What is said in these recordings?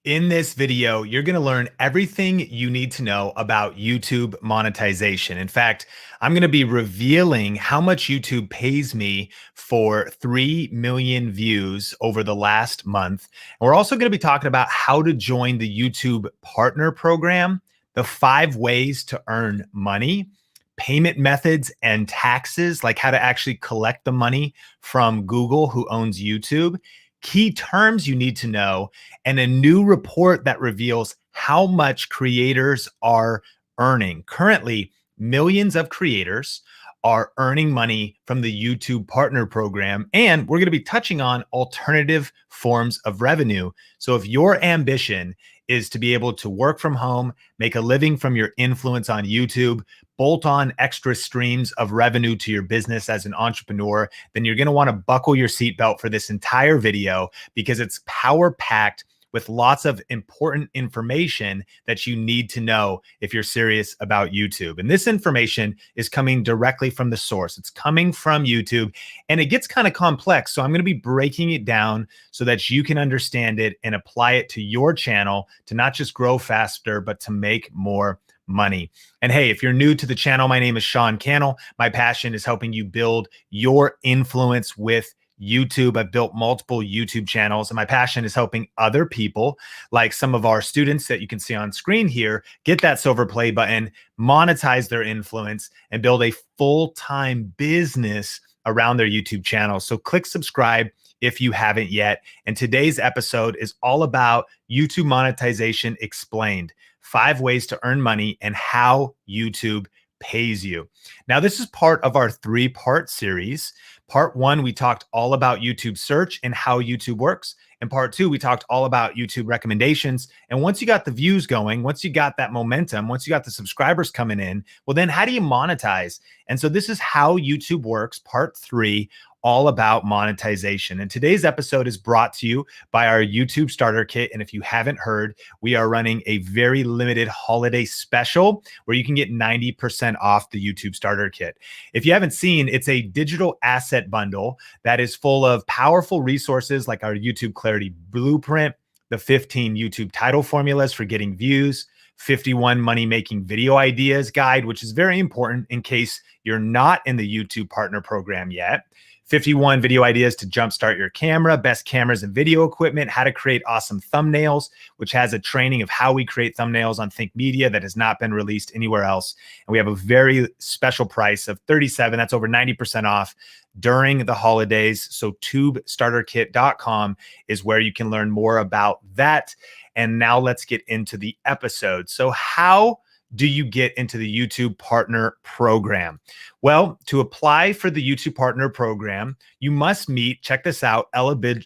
In this video, you're going to learn everything you need to know about YouTube monetization. In fact, I'm going to be revealing how much YouTube pays me for 3 million views over the last month. And we're also going to be talking about how to join the YouTube Partner Program, the 5 ways to earn money, payment methods and taxes, like how to actually collect the money from Google, who owns YouTube, key terms you need to know, and a new report that reveals how much creators are earning. Currently, millions of creators are earning money from the YouTube Partner Program, and we're going to be touching on alternative forms of revenue. So if your ambition is to be able to work from home, make a living from your influence on YouTube, bolt on extra streams of revenue to your business as an entrepreneur, then you're going to want to buckle your seatbelt for this entire video because it's power packed with lots of important information that you need to know if you're serious about YouTube. And this information is coming directly from the source. It's coming from YouTube, and it gets kind of complex. So I'm going to be breaking it down so that you can understand it and apply it to your channel to not just grow faster, but to make more money. And hey, if you're new to the channel, my name is Sean Cannell. My passion is helping you build your influence with YouTube. I've built multiple YouTube channels, and my passion is helping other people, like some of our students that you can see on screen here, get that silver play button, monetize their influence, and build a full-time business around their YouTube channel. So click subscribe if you haven't yet. And today's episode is all about YouTube monetization explained, 5 ways to earn money and how YouTube pays you. Now, this is part of our 3-part series. Part 1, we talked all about YouTube search and how YouTube works. And part 2, we talked all about YouTube recommendations. And once you got the views going, once you got that momentum, once you got the subscribers coming in, well, then how do you monetize? And so this is how YouTube works, part 3, all about monetization. And today's episode is brought to you by our YouTube starter kit. And if you haven't heard, we are running a very limited holiday special where you can get 90% off the YouTube starter kit. If you haven't seen, it's a digital asset bundle that is full of powerful resources like our YouTube Clarity Blueprint, the 15 YouTube title formulas for getting views, 51 money-making video ideas guide, which is very important in case you're not in the YouTube Partner Program yet, 51 video ideas to jumpstart your camera, best cameras and video equipment, how to create awesome thumbnails, which has a training of how we create thumbnails on Think Media that has not been released anywhere else. And we have a very special price of $37. That's over 90% off during the holidays. So tubestarterkit.com is where you can learn more about that. And now let's get into the episode. So how do you get into the YouTube Partner Program? Well, to apply for the YouTube Partner Program, you must meet, check this out,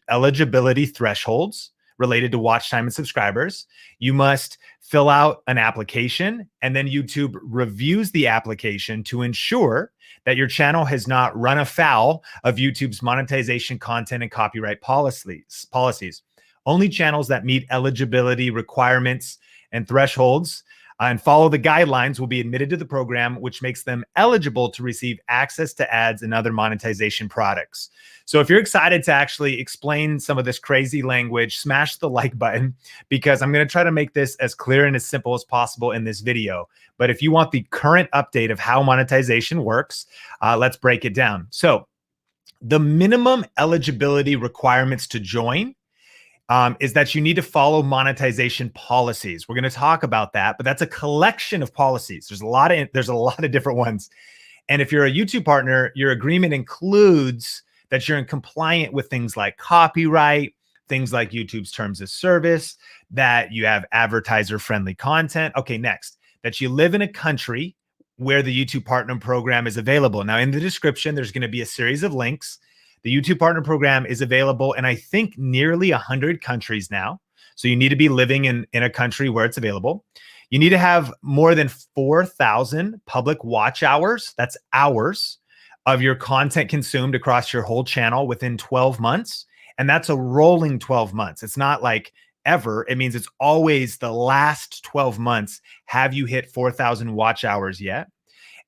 eligibility thresholds related to watch time and subscribers. You must fill out an application, and then YouTube reviews the application to ensure that your channel has not run afoul of YouTube's monetization, content, and copyright policies. Only channels that meet eligibility requirements and thresholds and follow the guidelines will be admitted to the program, which makes them eligible to receive access to ads and other monetization products. So if you're excited to actually explain some of this crazy language, smash the like button, because I'm going to try to make this as clear and as simple as possible in this video. But if you want the current update of how monetization works, let's break it down. So the minimum eligibility requirements to join is that you need to follow monetization policies. We're going to talk about that, but that's a collection of policies. There's a lot of different ones. And if you're a YouTube partner, your agreement includes that you're in compliant with things like copyright, things like YouTube's terms of service, that you have advertiser-friendly content. Okay, next, that you live in a country where the YouTube Partner Program is available. Now, in the description, there's going to be a series of links. The YouTube Partner Program is available in, I think, nearly 100 countries now. So you need to be living in a country where it's available. You need to have more than 4,000 public watch hours, that's hours, of your content consumed across your whole channel within 12 months. And that's a rolling 12 months. It's not like ever. It means it's always the last 12 months. Have you hit 4,000 watch hours yet?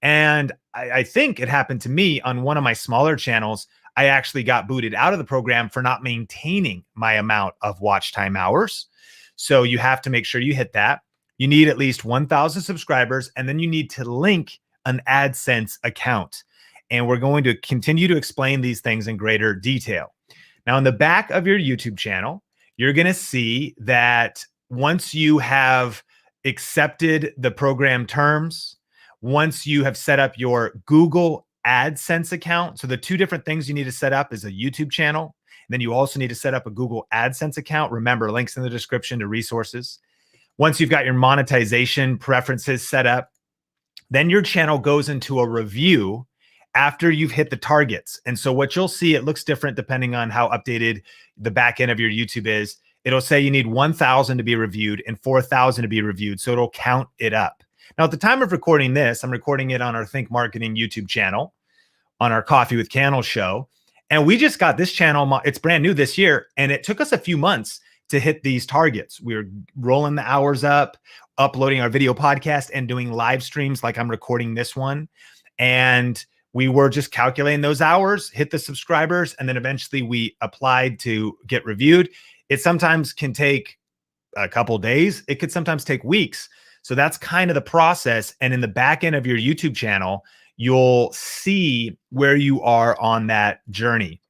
And I think it happened to me on one of my smaller channels. I actually got booted out of the program for not maintaining my amount of watch time hours. So you have to make sure you hit that. You need at least 1,000 subscribers, and then you need to link an AdSense account. And we're going to continue to explain these things in greater detail. Now, in the back of your YouTube channel, you're going to see that once you have accepted the program terms, once you have set up your Google AdSense account, so the two different things you need to set up is a YouTube channel, and then you also need to set up a Google AdSense account. Remember, links in the description to resources. Once you've got your monetization preferences set up, then your channel goes into a review after you've hit the targets. And so what you'll see, it looks different depending on how updated the back end of your YouTube is. It'll say you need 1,000 to be reviewed and 4,000 to be reviewed. So it'll count it up. Now, at the time of recording this, I'm recording it on our Think Marketing YouTube channel, on our Coffee with Candle show. And we just got this channel. It's brand new this year. And it took us a few months to hit these targets. We were rolling the hours up, uploading our video podcast and doing live streams like I'm recording this one. And we were just calculating those hours, hit the subscribers, and then eventually we applied to get reviewed. It sometimes can take a couple days. It could sometimes take weeks. So that's kind of the process. And in the back end of your YouTube channel, you'll see where you are on that journey.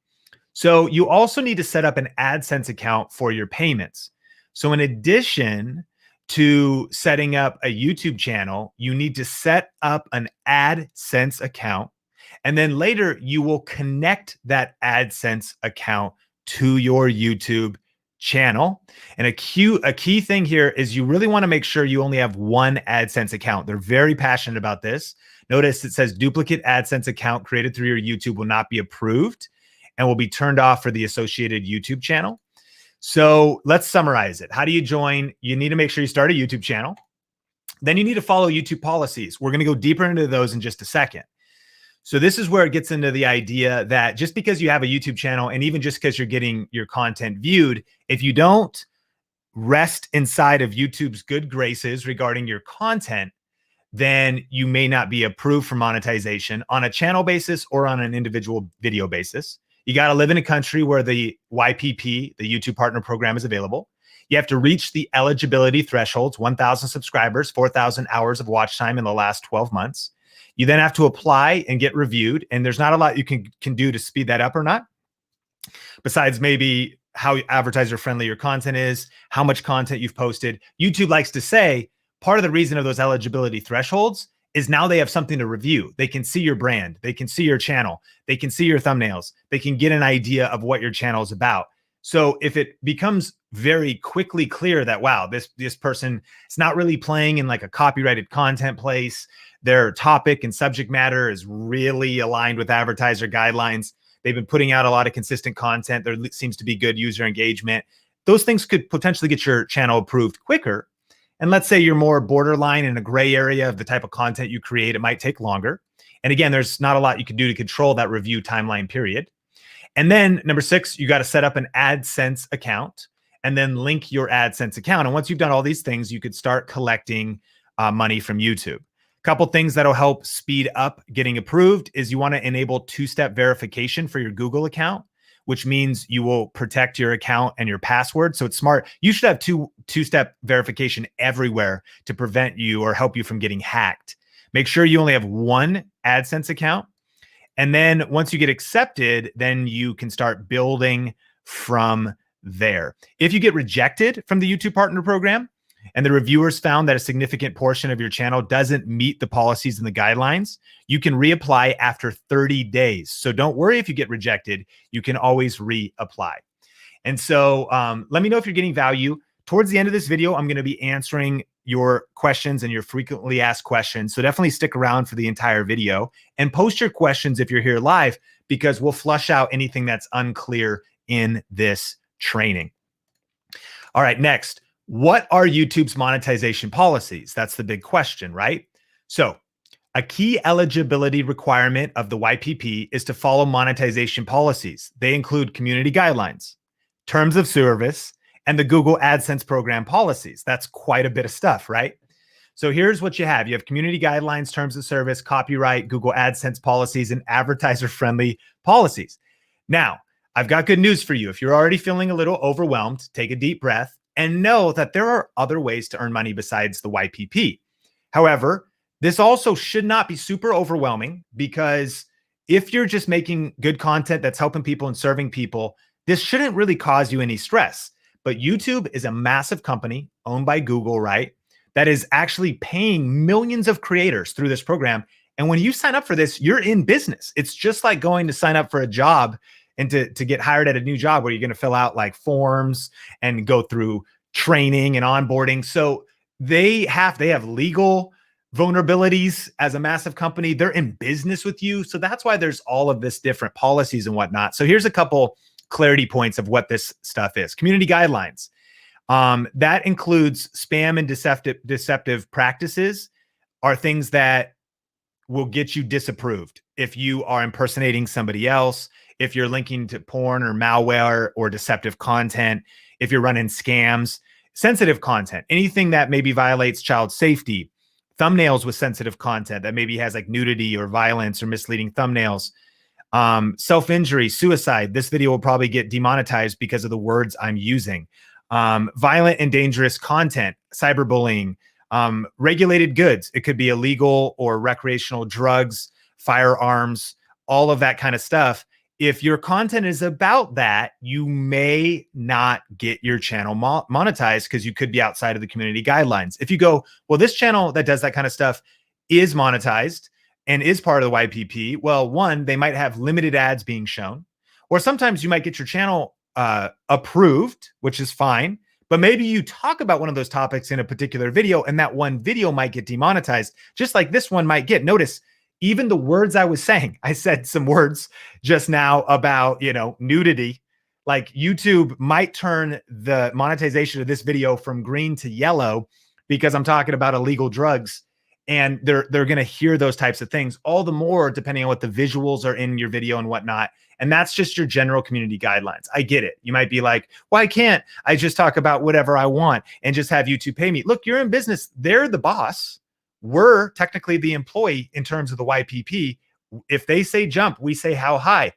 So you also need to set up an AdSense account for your payments. So in addition to setting up a YouTube channel, you need to set up an AdSense account. And then later you will connect that AdSense account to your YouTube channel. And a key thing here is you really want to make sure you only have one AdSense account. They're very passionate about this. Notice it says duplicate AdSense account created through your YouTube will not be approved and will be turned off for the associated YouTube channel. So let's summarize it. How do you join? You need to make sure you start a YouTube channel. Then you need to follow YouTube policies. We're going to go deeper into those in just a second. So this is where it gets into the idea that just because you have a YouTube channel and even just because you're getting your content viewed, if you don't rest inside of YouTube's good graces regarding your content, then you may not be approved for monetization on a channel basis or on an individual video basis. You got to live in a country where the YPP, the YouTube Partner Program, is available. You have to reach the eligibility thresholds, 1,000 subscribers, 4,000 hours of watch time in the last 12 months. You then have to apply and get reviewed. And there's not a lot you can do to speed that up or not, besides maybe how advertiser friendly your content is, how much content you've posted. YouTube likes to say part of the reason of those eligibility thresholds is now they have something to review. They can see your brand. They can see your channel. They can see your thumbnails. They can get an idea of what your channel is about. So if it becomes very quickly clear that, wow, this person is not really playing in like a copyrighted content place, their topic and subject matter is really aligned with advertiser guidelines, they've been putting out a lot of consistent content, there seems to be good user engagement, those things could potentially get your channel approved quicker. And let's say you're more borderline in a gray area of the type of content you create, it might take longer. And again, there's not a lot you can do to control that review timeline period. And then number 6, you got to set up an AdSense account and then link your AdSense account. And once you've done all these things, you could start collecting money from YouTube. A couple things that'll help speed up getting approved is you want to enable 2-step verification for your Google account, which means you will protect your account and your password. So it's smart. You should have two-step verification everywhere to prevent you or help you from getting hacked. Make sure you only have one AdSense account. And then once you get accepted, then you can start building from there. If you get rejected from the YouTube Partner Program and the reviewers found that a significant portion of your channel doesn't meet the policies and the guidelines, you can reapply after 30 days. So don't worry if you get rejected, you can always reapply. And so let me know if you're getting value. Towards the end of this video, I'm going to be answering your questions and your frequently asked questions. So definitely stick around for the entire video and post your questions if you're here live, because we'll flush out anything that's unclear in this training. All right, next, what are YouTube's monetization policies? That's the big question, right? So a key eligibility requirement of the YPP is to follow monetization policies. They include community guidelines, terms of service, and the Google AdSense program policies. That's quite a bit of stuff, right? So here's what you have. You have community guidelines, terms of service, copyright, Google AdSense policies, and advertiser-friendly policies. Now, I've got good news for you. If you're already feeling a little overwhelmed, take a deep breath. and know that there are other ways to earn money besides the YPP. However, this also should not be super overwhelming, because if you're just making good content that's helping people and serving people, this shouldn't really cause you any stress. But YouTube is a massive company owned by Google, right? That is actually paying millions of creators through this program. And when you sign up for this, you're in business. It's just like going to sign up for a job and to get hired at a new job, where you're going to fill out like forms and go through training and onboarding. So they have legal vulnerabilities as a massive company. They're in business with you. So that's why there's all of this different policies and whatnot. So here's a couple clarity points of what this stuff is. Community guidelines. That includes spam and deceptive practices are things that will get you disapproved. If you are impersonating somebody else, if you're linking to porn or malware or deceptive content, if you're running scams, sensitive content, anything that maybe violates child safety, thumbnails with sensitive content that maybe has like nudity or violence or misleading thumbnails, self-injury, suicide. This video will probably get demonetized because of the words I'm using. Violent and dangerous content, cyberbullying, regulated goods. It could be illegal or recreational drugs, firearms, all of that kind of stuff. If your content is about that, you may not get your channel monetized, because you could be outside of the community guidelines. If you go, well, this channel that does that kind of stuff is monetized and is part of the YPP, well, one, they might have limited ads being shown, or sometimes you might get your channel approved, which is fine, but maybe you talk about one of those topics in a particular video, and that one video might get demonetized, just like this one might get. Notice even the words I was saying, I said some words just now about, nudity. Like YouTube might turn the monetization of this video from green to yellow because I'm talking about illegal drugs. And they're going to hear those types of things, all the more depending on what the visuals are in your video and whatnot. And that's just your general community guidelines. I get it. You might be like, why can't I just talk about whatever I want and just have YouTube pay me? Look, you're in business. They're the boss. We're technically the employee in terms of the YPP. If they say jump, we say how high,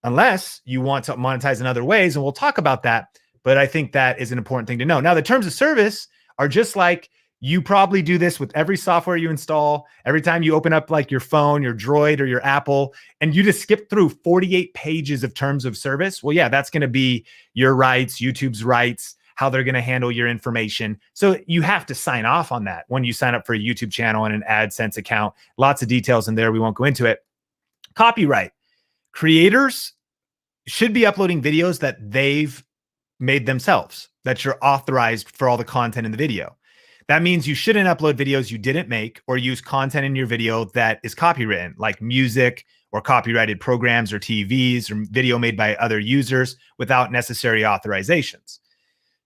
unless you want to monetize in other ways. And we'll talk about that. But I think that is an important thing to know. Now, the terms of service are just like, you probably do this with every software you install. Every time you open up like your phone, your Droid or your Apple, and you just skip through 48 pages of terms of service. Well, yeah, that's going to be your rights, YouTube's rights, how they're going to handle your information. So you have to sign off on that when you sign up for a YouTube channel and an AdSense account. Lots of details in there. We won't go into it. Copyright. Creators should be uploading videos that they've made themselves, that you're authorized for all the content in the video. That means you shouldn't upload videos you didn't make or use content in your video that is copywritten, like music or copyrighted programs or TVs or video made by other users without necessary authorizations.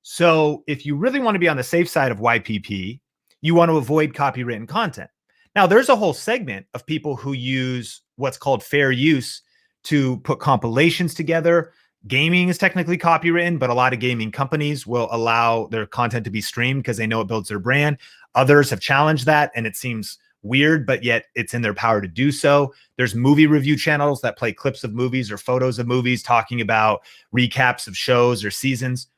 So if you really want to be on the safe side of YPP, you want to avoid copywritten content. Now, there's a whole segment of people who use what's called fair use to put compilations together. Gaming is technically copywritten, but a lot of gaming companies will allow their content to be streamed because they know it builds their brand. Others have challenged that, and it seems weird, but yet it's in their power to do so. There's movie review channels that play clips of movies or photos of movies talking about recaps of shows or seasons.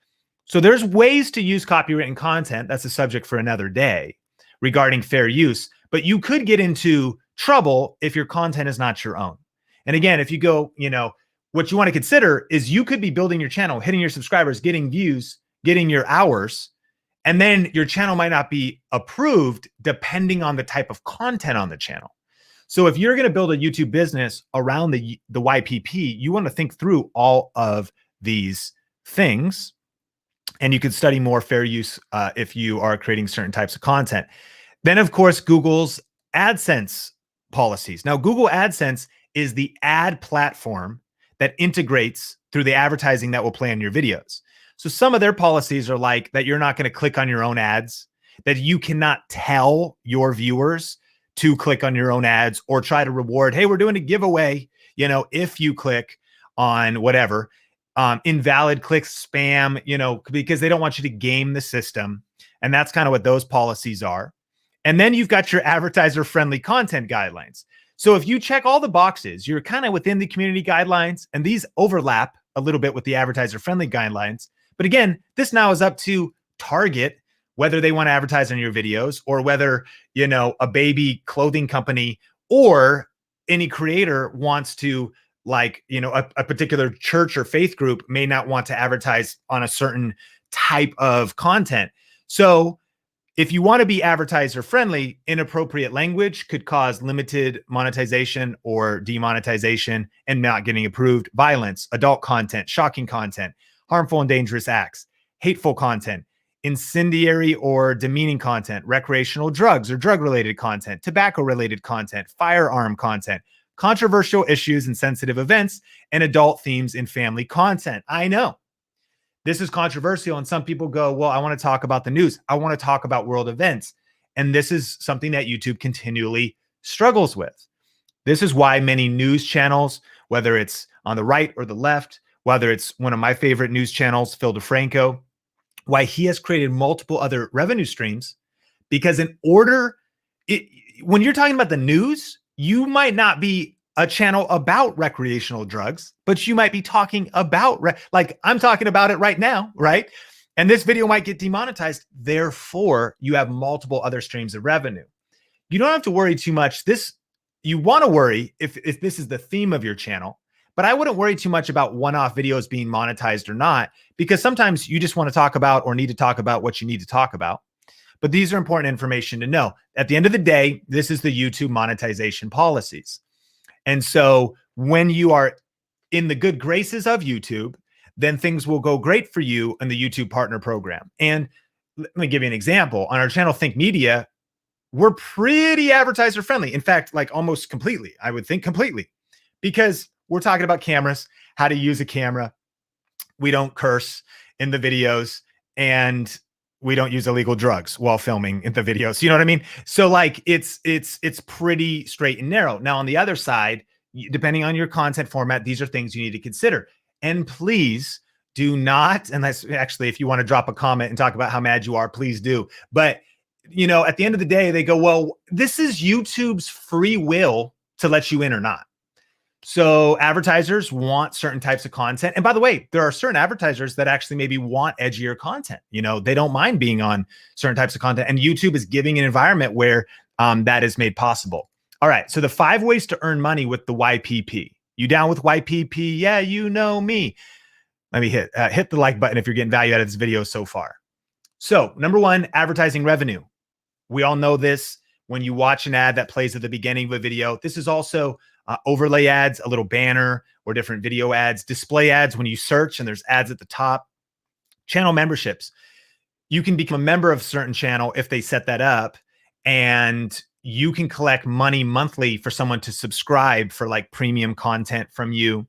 So there's ways to use copywritten content. That's a subject for another day regarding fair use, but you could get into trouble if your content is not your own. And again, if you go, what you want to consider is you could be building your channel, hitting your subscribers, getting views, getting your hours, and then your channel might not be approved depending on the type of content on the channel. So if you're going to build a YouTube business around the YPP, you want to think through all of these things, and you can study more fair use if you are creating certain types of content. Then, of course, Google's AdSense policies. Now, Google AdSense is the ad platform that integrates through the advertising that will play on your videos. So some of their policies are like that you're not going to click on your own ads, that you cannot tell your viewers to click on your own ads or try to reward, hey, we're doing a giveaway, if you click on whatever, invalid clicks, spam, because they don't want you to game the system. And that's kind of what those policies are. And then you've got your advertiser-friendly content guidelines. So if you check all the boxes, you're kind of within the community guidelines, and these overlap a little bit with the advertiser-friendly guidelines. But again, this now is up to Target, whether they want to advertise on your videos, or whether, a baby clothing company or any creator wants to, like, a particular church or faith group may not want to advertise on a certain type of content. So if you want to be advertiser friendly, inappropriate language could cause limited monetization or demonetization and not getting approved. Violence, adult content, shocking content, harmful and dangerous acts, hateful content, incendiary or demeaning content, recreational drugs or drug-related content, tobacco-related content, firearm content, controversial issues and sensitive events, and adult themes in family content. I know this is controversial, and some people go, well, I want to talk about the news. I want to talk about world events. And this is something that YouTube continually struggles with. This is why many news channels, whether it's on the right or the left, whether it's one of my favorite news channels, Phil DeFranco, why he has created multiple other revenue streams, because when you're talking about the news, you might not be a channel about recreational drugs, but you might be talking about, like I'm talking about it right now, right? And this video might get demonetized. Therefore, you have multiple other streams of revenue. You don't have to worry too much. You want to worry if this is the theme of your channel, but I wouldn't worry too much about one-off videos being monetized or not, because sometimes you just want to talk about or need to talk about what you need to talk about. But these are important information to know. At the end of the day, this is the YouTube monetization policies. And so when you are in the good graces of YouTube, then things will go great for you in the YouTube partner program. And let me give you an example. On our channel, Think Media, we're pretty advertiser friendly. In fact, like almost completely, I would think completely, because we're talking about cameras, how to use a camera. We don't curse in the videos, and we don't use illegal drugs while filming in the videos. You know what I mean? So like it's pretty straight and narrow. Now on the other side, depending on your content format, these are things you need to consider. And please do not, unless actually if you want to drop a comment and talk about how mad you are, please do. But at the end of the day, they go, well, this is YouTube's free will to let you in or not. So advertisers want certain types of content. And by the way, there are certain advertisers that actually maybe want edgier content. They don't mind being on certain types of content. And YouTube is giving an environment where that is made possible. All right. So the 5 ways to earn money with the YPP. You down with YPP? Yeah, you know me. Let me hit the like button if you're getting value out of this video so far. So number 1, advertising revenue. We all know this. When you watch an ad that plays at the beginning of a video, this is also overlay ads, a little banner, or different video ads, display ads when you search and there's ads at the top. Channel memberships. You can become a member of a certain channel if they set that up, and you can collect money monthly for someone to subscribe for like premium content from you,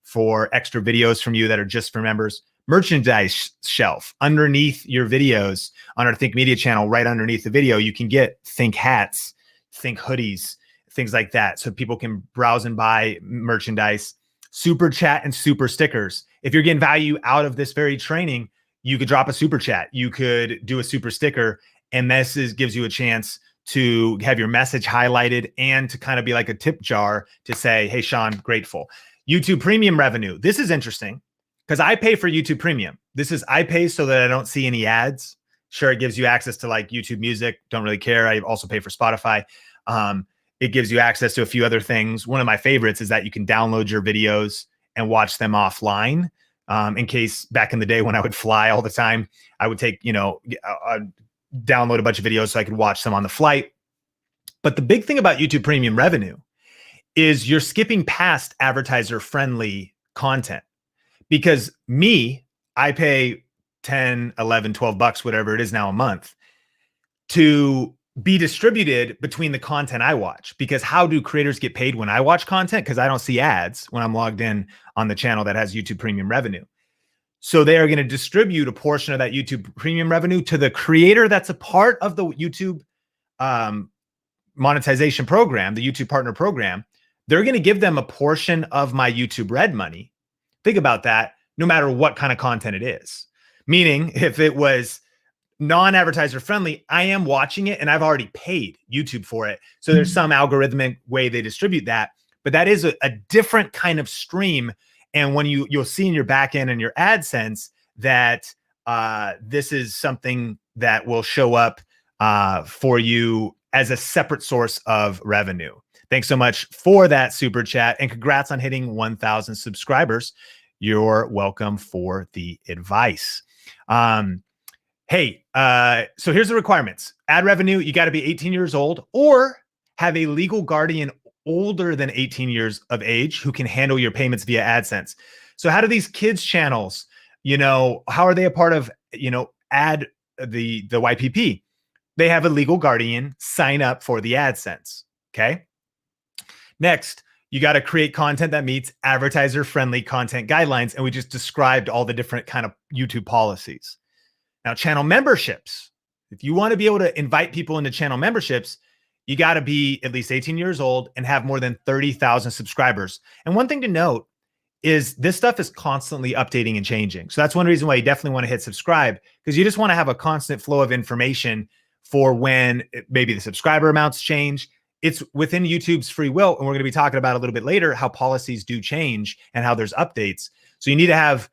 for extra videos from you that are just for members. Merchandise shelf underneath your videos on our Think Media channel, right underneath the video, you can get Think hats, Think hoodies, things like that. So people can browse and buy merchandise. Super chat and super stickers. If you're getting value out of this very training, you could drop a super chat. You could do a super sticker, and this gives you a chance to have your message highlighted and to kind of be like a tip jar to say, hey, Sean, grateful. YouTube premium revenue. This is interesting because I pay for YouTube premium. I pay so that I don't see any ads. Sure, it gives you access to like YouTube Music. Don't really care. I also pay for Spotify. It gives you access to a few other things. One of my favorites is that you can download your videos and watch them offline. In case back in the day when I would fly all the time, I would take, download a bunch of videos so I could watch them on the flight. But the big thing about YouTube premium revenue is you're skipping past advertiser friendly content, because I pay 10, 11, 12 bucks, whatever it is now a month, to be distributed between the content I watch. Because how do creators get paid when I watch content? Because I don't see ads when I'm logged in on the channel that has YouTube premium revenue. So they are going to distribute a portion of that YouTube premium revenue to the creator that's a part of the YouTube monetization program, the YouTube partner program. They're going to give them a portion of my YouTube Red money. Think about that, no matter what kind of content it is. Meaning, if it was non-advertiser friendly, I am watching it and I've already paid YouTube for it. So there's some algorithmic way they distribute that, but that is a different kind of stream. And when you'll see in your backend and your AdSense that this is something that will show up for you as a separate source of revenue. Thanks so much for that super chat, and congrats on hitting 1,000 subscribers. You're welcome for the advice. Hey, so here's the requirements. Ad revenue, you got to be 18 years old or have a legal guardian older than 18 years of age who can handle your payments via AdSense. So how do these kids channels, how are they a part of, the YPP? They have a legal guardian sign up for the AdSense. Okay. Next, you got to create content that meets advertiser-friendly content guidelines. And we just described all the different kind of YouTube policies. Now, channel memberships. If you want to be able to invite people into channel memberships, you got to be at least 18 years old and have more than 30,000 subscribers. And one thing to note is this stuff is constantly updating and changing. So that's one reason why you definitely want to hit subscribe, because you just want to have a constant flow of information for when maybe the subscriber amounts change. It's within YouTube's free will. And we're going to be talking about a little bit later how policies do change and how there's updates. So you need to have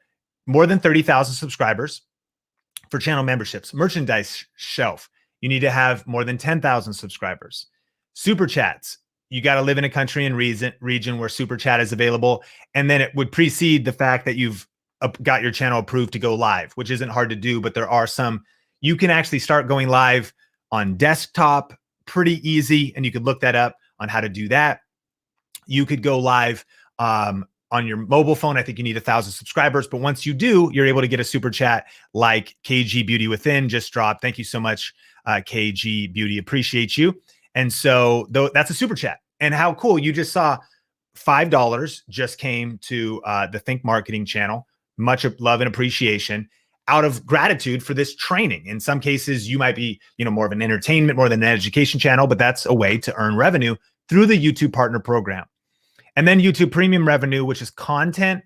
more than 30,000 subscribers for channel memberships. Merchandise shelf, you need to have more than 10,000 subscribers. Super chats, you got to live in a country and region where super chat is available. And then it would precede the fact that you've got your channel approved to go live, which isn't hard to do, but there are some, you can actually start going live on desktop, pretty easy. And you could look that up on how to do that. You could go live on your mobile phone. I think you need 1,000 subscribers, but once you do, you're able to get a super chat like KG Beauty Within just dropped. Thank you so much, KG Beauty. Appreciate you. And so that's a super chat. And how cool, you just saw $5 just came to the Think Marketing channel. Much love and appreciation out of gratitude for this training. In some cases, you might be, more of an entertainment, more than an education channel, but that's a way to earn revenue through the YouTube Partner Program. And then YouTube Premium revenue, which is content,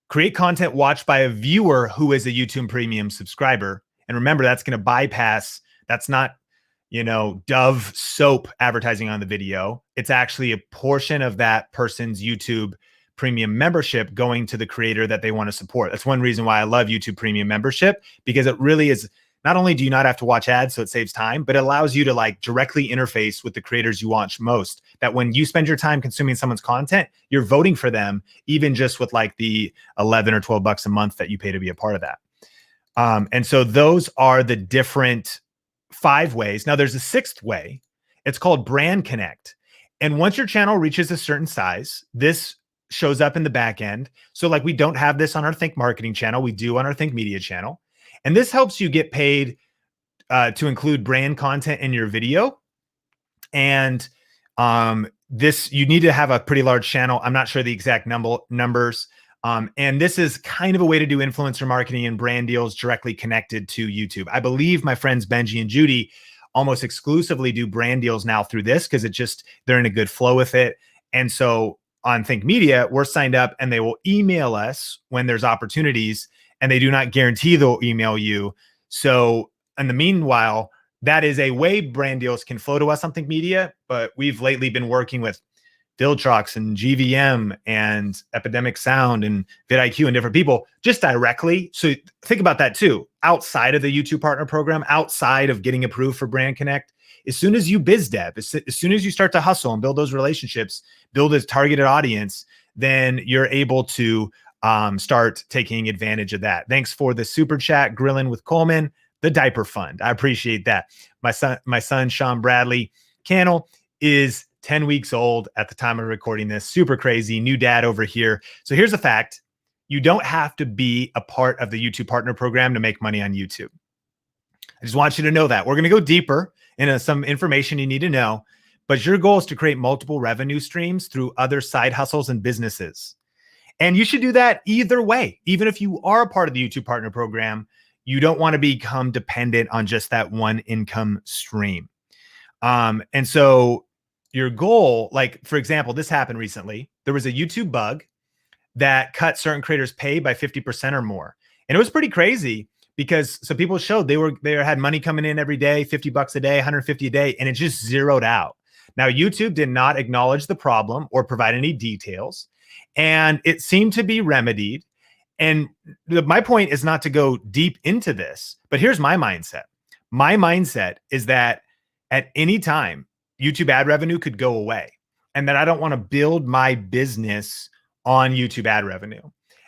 create content watched by a viewer who is a YouTube Premium subscriber. And remember, that's going to bypass, that's not, Dove soap advertising on the video. It's actually a portion of that person's YouTube Premium membership going to the creator that they want to support. That's one reason why I love YouTube Premium membership, because it really is, not only do you not have to watch ads, so it saves time, but it allows you to directly interface with the creators you watch most. That when you spend your time consuming someone's content, you're voting for them, even just with the 11 or 12 bucks a month that you pay to be a part of that. And so those are the different 5 ways. Now there's a 6th way. It's called Brand Connect. And once your channel reaches a certain size, this shows up in the back end. So we don't have this on our Think Marketing channel. We do on our Think Media channel. And this helps you get paid to include brand content in your video. And this, you need to have a pretty large channel. I'm not sure the exact numbers. And this is kind of a way to do influencer marketing and brand deals directly connected to YouTube. I believe my friends Benji and Judy almost exclusively do brand deals now through this, because they're in a good flow with it. And so on Think Media, we're signed up and they will email us when there's opportunities, and they do not guarantee they'll email you. So in the meanwhile, that is a way brand deals can flow to us on Think Media, but we've lately been working with Filtrox and GVM and Epidemic Sound and vidIQ and different people just directly. So think about that too. Outside of the YouTube Partner Program, outside of getting approved for Brand Connect, as soon as you biz dev, as soon as you start to hustle and build those relationships, build a targeted audience, then you're able to start taking advantage of that. Thanks for the super chat, Grillin' with Coleman, the diaper fund. I appreciate that. My son, Sean Bradley Cannell, is 10 weeks old at the time of recording this. Super crazy. New dad over here. So here's a fact. You don't have to be a part of the YouTube Partner Program to make money on YouTube. I just want you to know that. We're going to go deeper into some information you need to know, but your goal is to create multiple revenue streams through other side hustles and businesses. And you should do that either way. Even if you are a part of the YouTube Partner Program, you don't want to become dependent on just that one income stream. And so your goal, for example, this happened recently. There was a YouTube bug that cut certain creators' pay by 50% or more. And it was pretty crazy, because so people showed they had money coming in every day, 50 bucks a day, 150 a day, and it just zeroed out. Now, YouTube did not acknowledge the problem or provide any details, and it seemed to be remedied. And my point is not to go deep into this, but here's my mindset. My mindset is that at any time, YouTube ad revenue could go away, and that I don't want to build my business on YouTube ad revenue.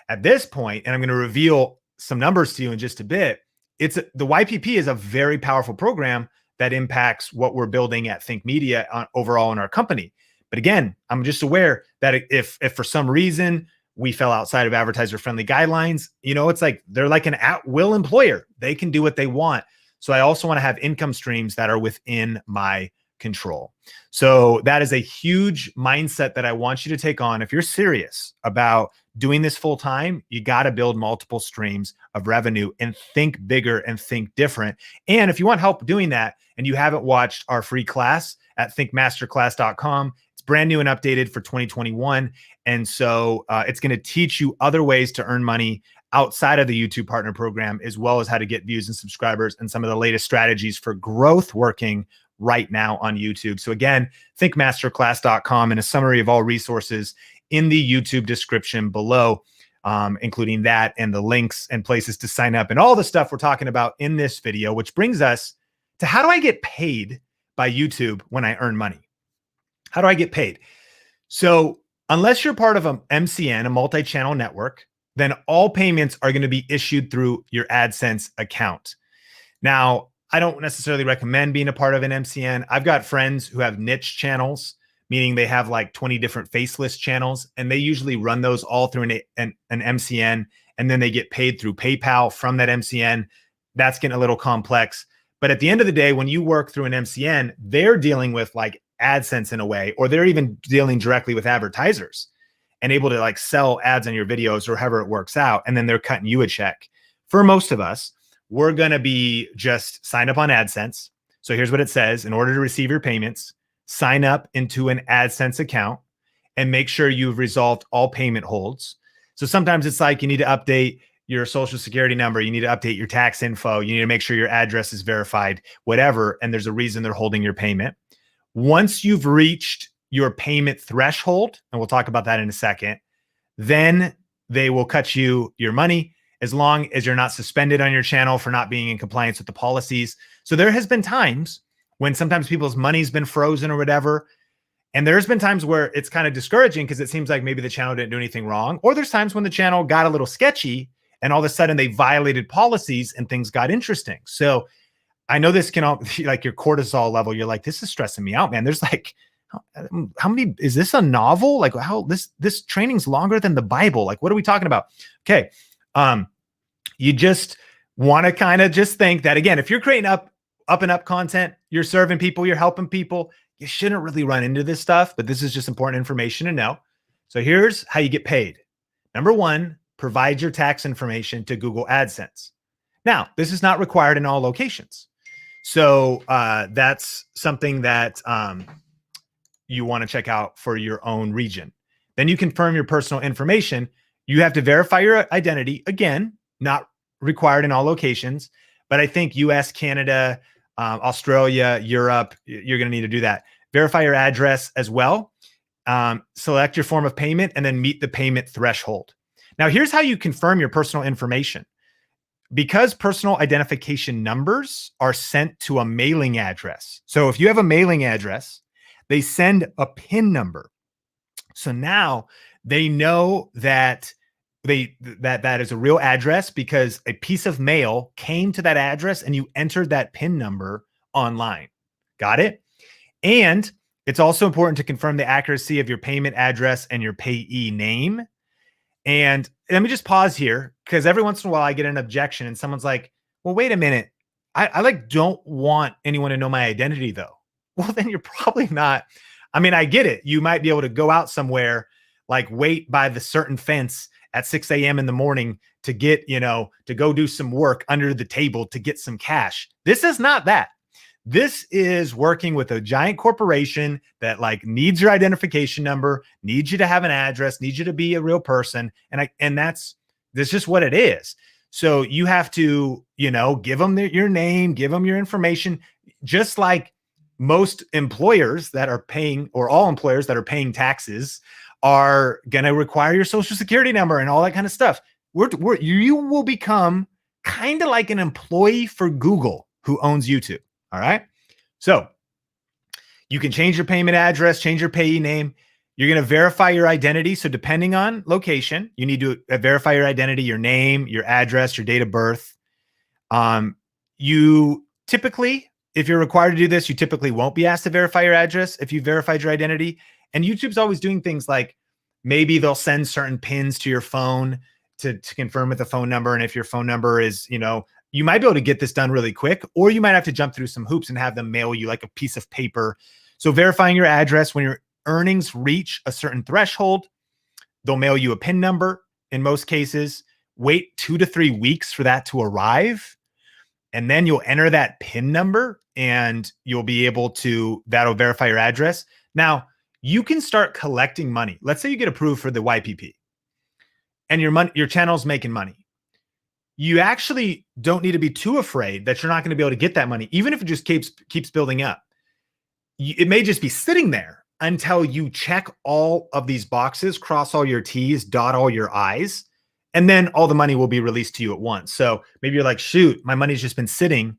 At this point, and I'm going to reveal some numbers to you in just a bit, the YPP is a very powerful program that impacts what we're building at Think Media overall in our company. But again, I'm just aware that if for some reason we fell outside of advertiser friendly guidelines, it's like they're like an at-will employer. They can do what they want. So I also want to have income streams that are within my control. So that is a huge mindset that I want you to take on. If you're serious about doing this full time, you got to build multiple streams of revenue and think bigger and think different. And if you want help doing that and you haven't watched our free class at thinkmasterclass.com, it's brand new and updated for 2021. And so it's going to teach you other ways to earn money outside of the YouTube partner program, as well as how to get views and subscribers and some of the latest strategies for growth working right now on YouTube. So again, thinkmasterclass.com, and a summary of all resources in the YouTube description below, including that and the links and places to sign up and all the stuff we're talking about in this video, which brings us to how do I get paid by YouTube when I earn money? How do I get paid? So unless you're part of an MCN, a multi-channel network, then all payments are going to be issued through your AdSense account. Now, I don't necessarily recommend being a part of an MCN. I've got friends who have niche channels, meaning they have like 20 different faceless channels, and they usually run those all through an MCN, and then they get paid through PayPal from that MCN. That's getting a little complex. But at the end of the day, when you work through an MCN, they're dealing with like AdSense in a way, or they're even dealing directly with advertisers and able to like sell ads on your videos or however it works out. And then they're cutting you a check. For most of us, we're going to be just sign up on AdSense. So here's what it says. In order to receive your payments, sign up into an AdSense account and make sure you've resolved all payment holds. So sometimes it's like you need to update your social security number. You need to update your tax info. You need to make sure your address is verified, whatever. And there's a reason they're holding your payment. Once you've reached your payment threshold, and we'll talk about that in a second, then they will cut you your money as long as you're not suspended on your channel for not being in compliance with the policies. So there has been times when sometimes people's money's been frozen or whatever. And there's been times where it's kind of discouraging because it seems like maybe the channel didn't do anything wrong. Or there's times when the channel got a little sketchy and all of a sudden they violated policies and things got interesting. So I know this can all like your cortisol level. You're like, this is stressing me out, man. There's like, how many, is this a novel? Like how this training's longer than the Bible. Like, what are we talking about? Okay. You just want to kind of just think that, again, if you're creating up and up content, you're serving people, you're helping people, you shouldn't really run into this stuff, but this is just important information to know. So here's how you get paid. Number one, provide your tax information to Google AdSense. Now, this is not required in all locations. So that's something that you want to check out for your own region. Then you confirm your personal information. You have to verify your identity. Again, not required in all locations, but I think US, Canada, Australia, Europe, you're going to need to do that. Verify your address as well. Select your form of payment and then meet the payment threshold. Now, here's how you confirm your personal information. Because personal identification numbers are sent to a mailing address. So if you have a mailing address, they send a PIN number. So now they know that that is a real address because a piece of mail came to that address and you entered that PIN number online. Got it? And it's also important to confirm the accuracy of your payment address and your payee name. And let me just pause here because every once in a while I get an objection and someone's like, well, wait a minute. I like don't want anyone to know my identity though. Well, then you're probably not. I mean, I get it. You might be able to go out somewhere, like wait by the certain fence at 6 a.m. in the morning to get, to go do some work under the table to get some cash. This is not that. This is working with a giant corporation that like needs your identification number, needs you to have an address, needs you to be a real person. And that's just what it is. So you have to, give them your name, give them your information, just like most employers that are paying, or all employers that are paying taxes are going to require your social security number and all that kind of stuff. You will become kind of like an employee for Google who owns YouTube. All right. So you can change your payment address, change your payee name. You're going to verify your identity. So depending on location, you need to verify your identity, your name, your address, your date of birth. You typically, if you're required to do this, you typically won't be asked to verify your address if you verified your identity. And YouTube's always doing things like maybe they'll send certain pins to your phone to confirm with the phone number. And if your phone number is, you might be able to get this done really quick, or you might have to jump through some hoops and have them mail you like a piece of paper. So verifying your address, when your earnings reach a certain threshold, they'll mail you a PIN number in most cases. Wait 2 to 3 weeks for that to arrive. And then you'll enter that PIN number and you'll be able to, that'll verify your address. Now, you can start collecting money. Let's say you get approved for the YPP and your channel's making money. You actually don't need to be too afraid that you're not going to be able to get that money, even if it just keeps building up. It may just be sitting there until you check all of these boxes, cross all your T's, dot all your I's, and then all the money will be released to you at once. So maybe you're like, shoot, my money's just been sitting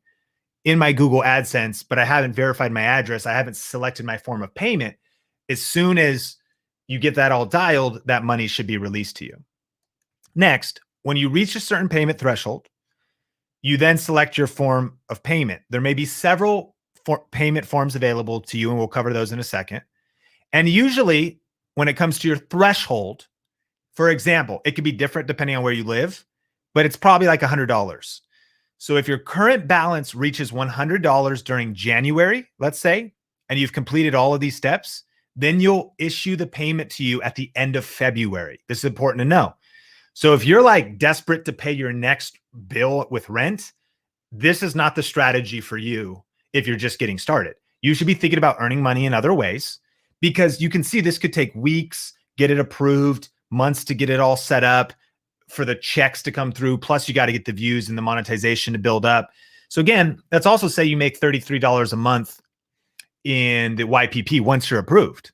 in my Google AdSense, but I haven't verified my address. I haven't selected my form of payment. As soon as you get that all dialed, that money should be released to you. Next, when you reach a certain payment threshold, you then select your form of payment. There may be several payment forms available to you, and we'll cover those in a second. And usually when it comes to your threshold, for example, it could be different depending on where you live, but it's probably like $100. So if your current balance reaches $100 during January, let's say, and you've completed all of these steps, then you'll issue the payment to you at the end of February. This is important to know. So if you're like desperate to pay your next bill with rent, this is not the strategy for you if you're just getting started. You should be thinking about earning money in other ways, because you can see this could take weeks, get it approved, months to get it all set up, for the checks to come through. Plus you got to get the views and the monetization to build up. So again, let's also say you make $33 a month in the YPP once you're approved.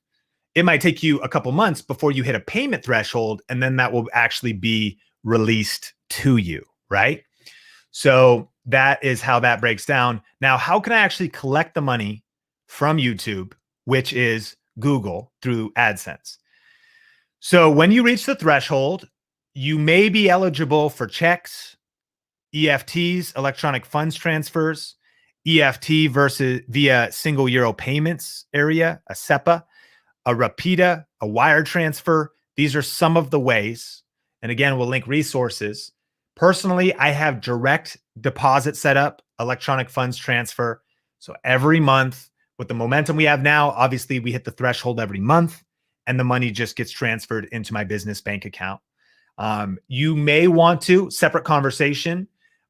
It might take you a couple months before you hit a payment threshold, and then that will actually be released to you, right? So that is how that breaks down. Now, how can I actually collect the money from YouTube, which is Google, through AdSense? So when you reach the threshold, you may be eligible for checks, EFTs, electronic funds transfers, EFT versus via single euro payments area, a SEPA, a Rapida, a wire transfer. These are some of the ways. And again, we'll link resources. Personally, I have direct deposit set up, electronic funds transfer. So every month, with the momentum we have now, obviously we hit the threshold every month and the money just gets transferred into my business bank account. You may want to, separate conversation,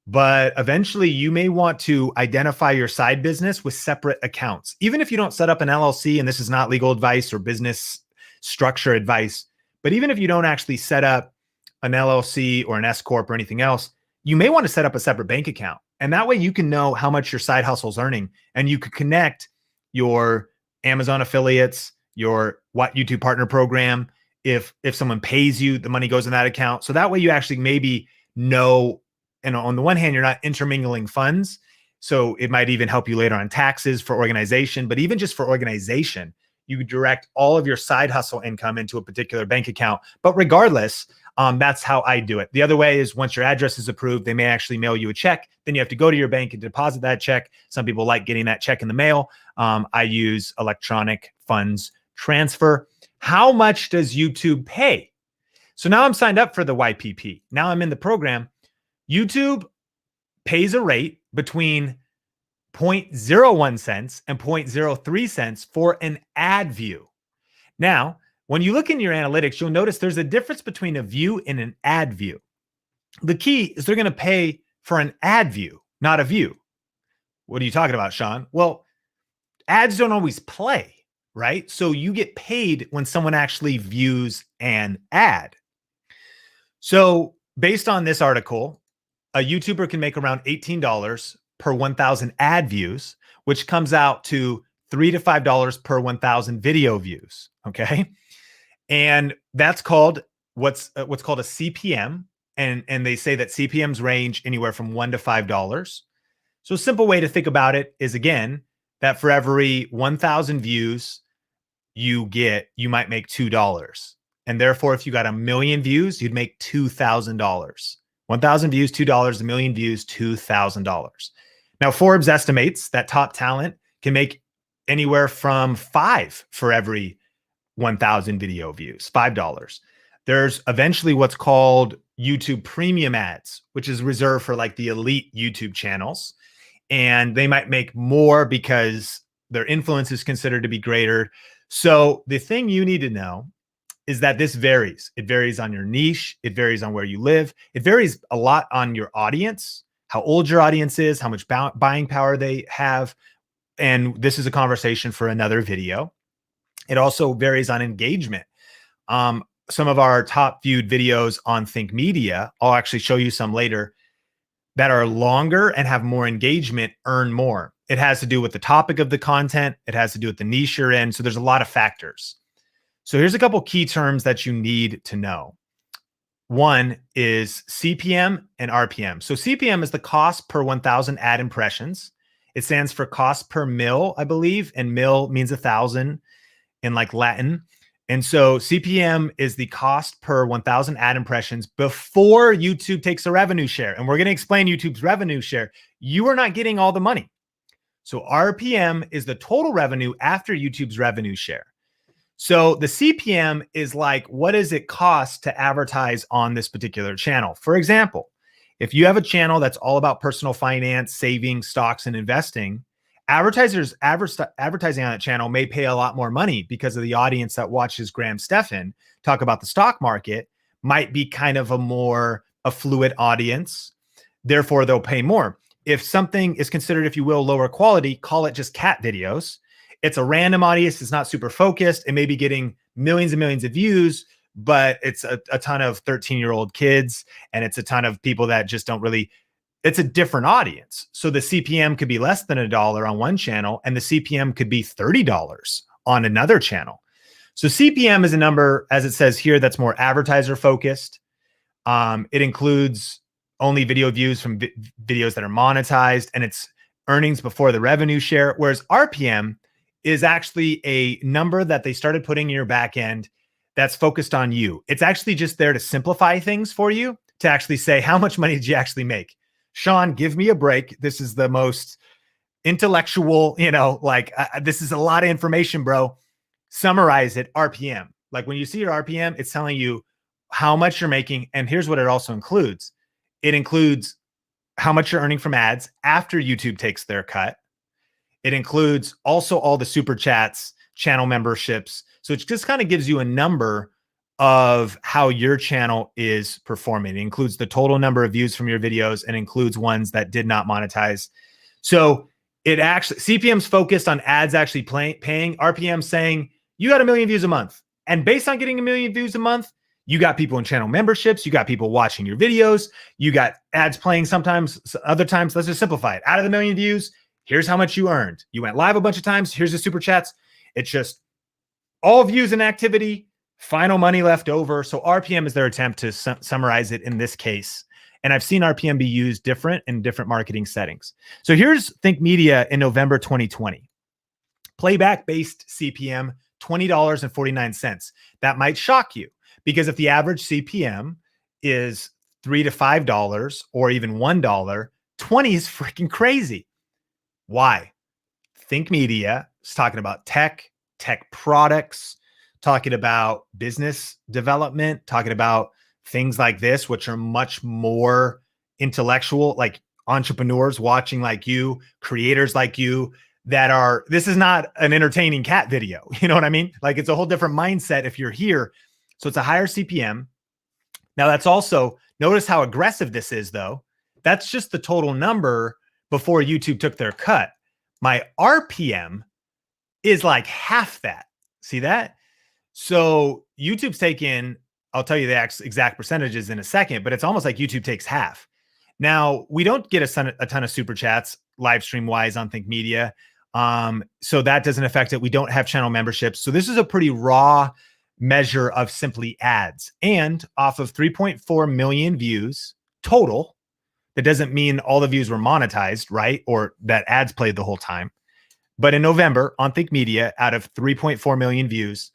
but eventually you may want to identify your side business with separate accounts. Even if you don't set up an LLC, and this is not legal advice or business structure advice, but even if you don't actually set up an LLC or an S Corp or anything else, you may want to set up a separate bank account. And that way you can know how much your side hustle is earning, and you could connect your Amazon affiliates, your YouTube partner program. If someone pays you, the money goes in that account. So that way you actually maybe know, and on the one hand, you're not intermingling funds. So it might even help you later on taxes for organization, but even just for organization, you direct all of your side hustle income into a particular bank account. But regardless, that's how I do it. The other way is once your address is approved, they may actually mail you a check. Then you have to go to your bank and deposit that check. Some people like getting that check in the mail. I use electronic funds transfer. How much does YouTube pay? So now I'm signed up for the YPP. Now I'm in the program. YouTube pays a rate between 0.01 cents and 0.03 cents for an ad view. Now, when you look in your analytics, you'll notice there's a difference between a view and an ad view. The key is they're going to pay for an ad view, not a view. What are you talking about, Sean? Well, ads don't always play, right? So you get paid when someone actually views an ad. So based on this article, a YouTuber can make around $18 per 1,000 ad views, which comes out to $3 to $5 per 1,000 video views. Okay. And that's called what's called a CPM. and they say that CPMs range anywhere from $1 to $5. So a simple way to think about it is, again, that for every 1,000 views you might make $2. And therefore, if you got 1,000,000 views, you'd make $2,000. 1,000 views, $2, 1,000,000 views, $2,000. Now, Forbes estimates that top talent can make anywhere from $5 for every 1,000 video views, $5. There's eventually what's called YouTube premium ads, which is reserved for like the elite YouTube channels. And they might make more because their influence is considered to be greater. So the thing you need to know is that this varies. It varies on your niche. It varies on where you live. It varies a lot on your audience, how old your audience is, how much buying power they have. And this is a conversation for another video. It also varies on engagement. Some of our top viewed videos on Think Media, I'll actually show you some later, that are longer and have more engagement earn more. It has to do with the topic of the content. It has to do with the niche you're in. So there's a lot of factors. So here's a couple key terms that you need to know. One is CPM and RPM. So CPM is the cost per 1,000 ad impressions. It stands for cost per mil, I believe, and mil means 1,000 in like Latin. And so CPM is the cost per 1,000 ad impressions before YouTube takes a revenue share. And we're going to explain YouTube's revenue share. You are not getting all the money. So RPM is the total revenue after YouTube's revenue share. So the CPM is like, what does it cost to advertise on this particular channel? For example, if you have a channel that's all about personal finance, saving, stocks, and investing, advertisers advertising on that channel may pay a lot more money because of the audience that watches Graham Stephan talk about the stock market might be kind of a more affluent audience. Therefore, they'll pay more. If something is considered, if you will, lower quality, call it just cat videos. It's a random audience. It's not super focused. It may be getting millions and millions of views, but it's a ton of 13-year-old kids, and it's a ton of people that just don't really, it's a different audience. So the CPM could be less than $1 on one channel, and the CPM could be $30 on another channel. So CPM is a number, as it says here, that's more advertiser focused. It includes only video views from videos that are monetized, and it's earnings before the revenue share, whereas RPM is actually a number that they started putting in your back end that's focused on you. It's actually just there to simplify things for you, to actually say, how much money did you actually make? Sean, give me a break. This is the most intellectual, this is a lot of information, bro. Summarize it, RPM. Like when you see your RPM, it's telling you how much you're making. And here's what it also includes. It includes how much you're earning from ads after YouTube takes their cut. It includes also all the super chats, channel memberships. So it just kind of gives you a number of how your channel is performing. It includes the total number of views from your videos and includes ones that did not monetize. So it actually, CPM's focused on ads actually paying, RPM saying you got 1,000,000 views a month. And based on getting 1,000,000 views a month, you got people in channel memberships, you got people watching your videos, you got ads playing sometimes, other times. Let's just simplify it. Out of the 1,000,000 views, here's how much you earned. You went live a bunch of times. Here's the super chats. It's just all views and activity, final money left over. So RPM is their attempt to summarize it in this case. And I've seen RPM be used different in different marketing settings. So here's Think Media in November 2020. Playback-based CPM, $20.49. That might shock you because if the average CPM is $3 to $5 or even $1, 20 is freaking crazy. Why? Think Media is talking about tech products, talking about business development, talking about things like this, which are much more intellectual, like entrepreneurs watching like you, creators like you that are, this is not an entertaining cat video. You know what I mean? Like it's a whole different mindset if you're here. So it's a higher CPM. Now that's also, notice how aggressive this is though. That's just the total number before YouTube took their cut. My RPM is like half that. See that? So YouTube's taken, I'll tell you the exact percentages in a second, but it's almost like YouTube takes half. Now, we don't get a ton of super chats live stream wise on Think Media. So that doesn't affect it. We don't have channel memberships. So this is a pretty raw measure of simply ads. And off of 3.4 million views total, that doesn't mean all the views were monetized, right? Or that ads played the whole time. But in November on Think Media, out of 3.4 million views,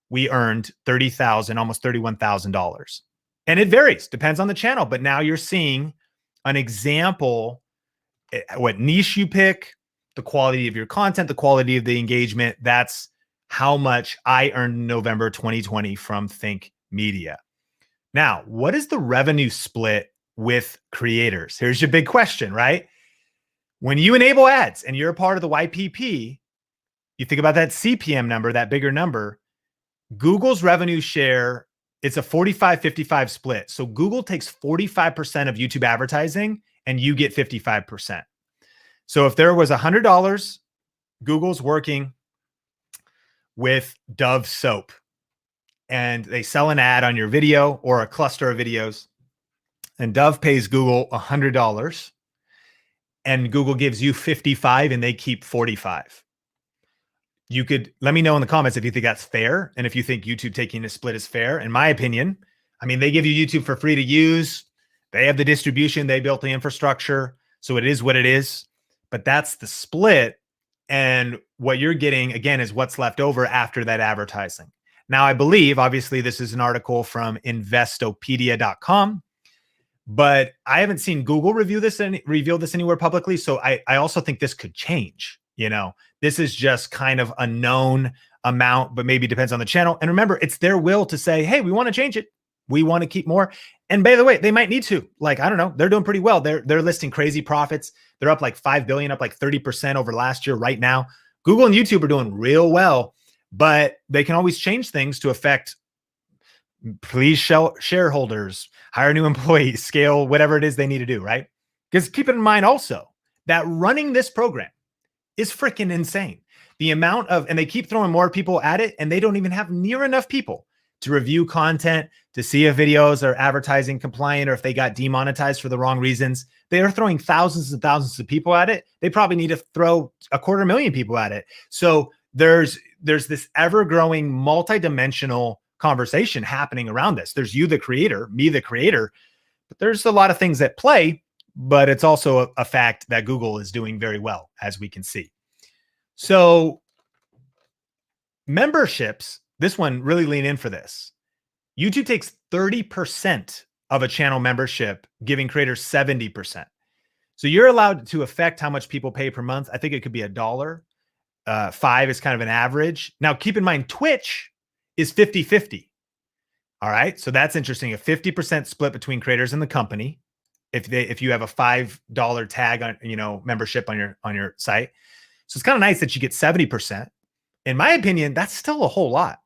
we earned $30,000, almost $31,000. And it varies, depends on the channel. But now you're seeing an example, what niche you pick, the quality of your content, the quality of the engagement. That's how much I earned in November 2020 from Think Media. Now, what is the revenue split with creators? Here's your big question, right? When you enable ads and you're a part of the YPP, you think about that CPM number, that bigger number. Google's revenue share, it's a 45-55 split. So Google takes 45% of YouTube advertising and you get 55%. So if there was $100, Google's working with Dove soap and they sell an ad on your video or a cluster of videos, and Dove pays Google $100 and Google gives you 55 and they keep 45. You could let me know in the comments if you think that's fair and if you think YouTube taking a split is fair. In my opinion, I mean, they give you YouTube for free to use. They have the distribution. They built the infrastructure. So it is what it is. But that's the split. And what you're getting, again, is what's left over after that advertising. Now, I believe, obviously, this is an article from investopedia.com, but I haven't seen Google reveal this anywhere publicly. So I also think this could change. You know, this is just kind of a known amount, but maybe depends on the channel. And remember, it's their will to say, hey, we want to change it. We want to keep more. And by the way, they might need to. Like, I don't know, they're doing pretty well. They're listing crazy profits. They're up like 5 billion, up like 30% over last year right now. Google and YouTube are doing real well, but they can always change things to affect, please, shareholders, hire new employees, scale, whatever it is they need to do, right? Because keep it in mind also that running this program is freaking insane. The amount of, and they keep throwing more people at it, and they don't even have near enough people to review content, to see if videos are advertising compliant or if they got demonetized for the wrong reasons. They are throwing thousands and thousands of people at it. They probably need to throw 250,000 people at it. So there's this ever-growing multidimensional conversation happening around this. There's you, the creator, me, the creator, but there's a lot of things at play, but it's also a fact that Google is doing very well, as we can see. So memberships, this one, really lean in for this. YouTube takes 30% of a channel membership, giving creators 70%. So you're allowed to affect how much people pay per month. I think it could be $1. 5 is kind of an average. Now, keep in mind, Twitch is 50-50. All right. So that's interesting. A 50% split between creators and the company. If you have a $5 tag on, membership on your site. So it's kind of nice that you get 70%. In my opinion, that's still a whole lot.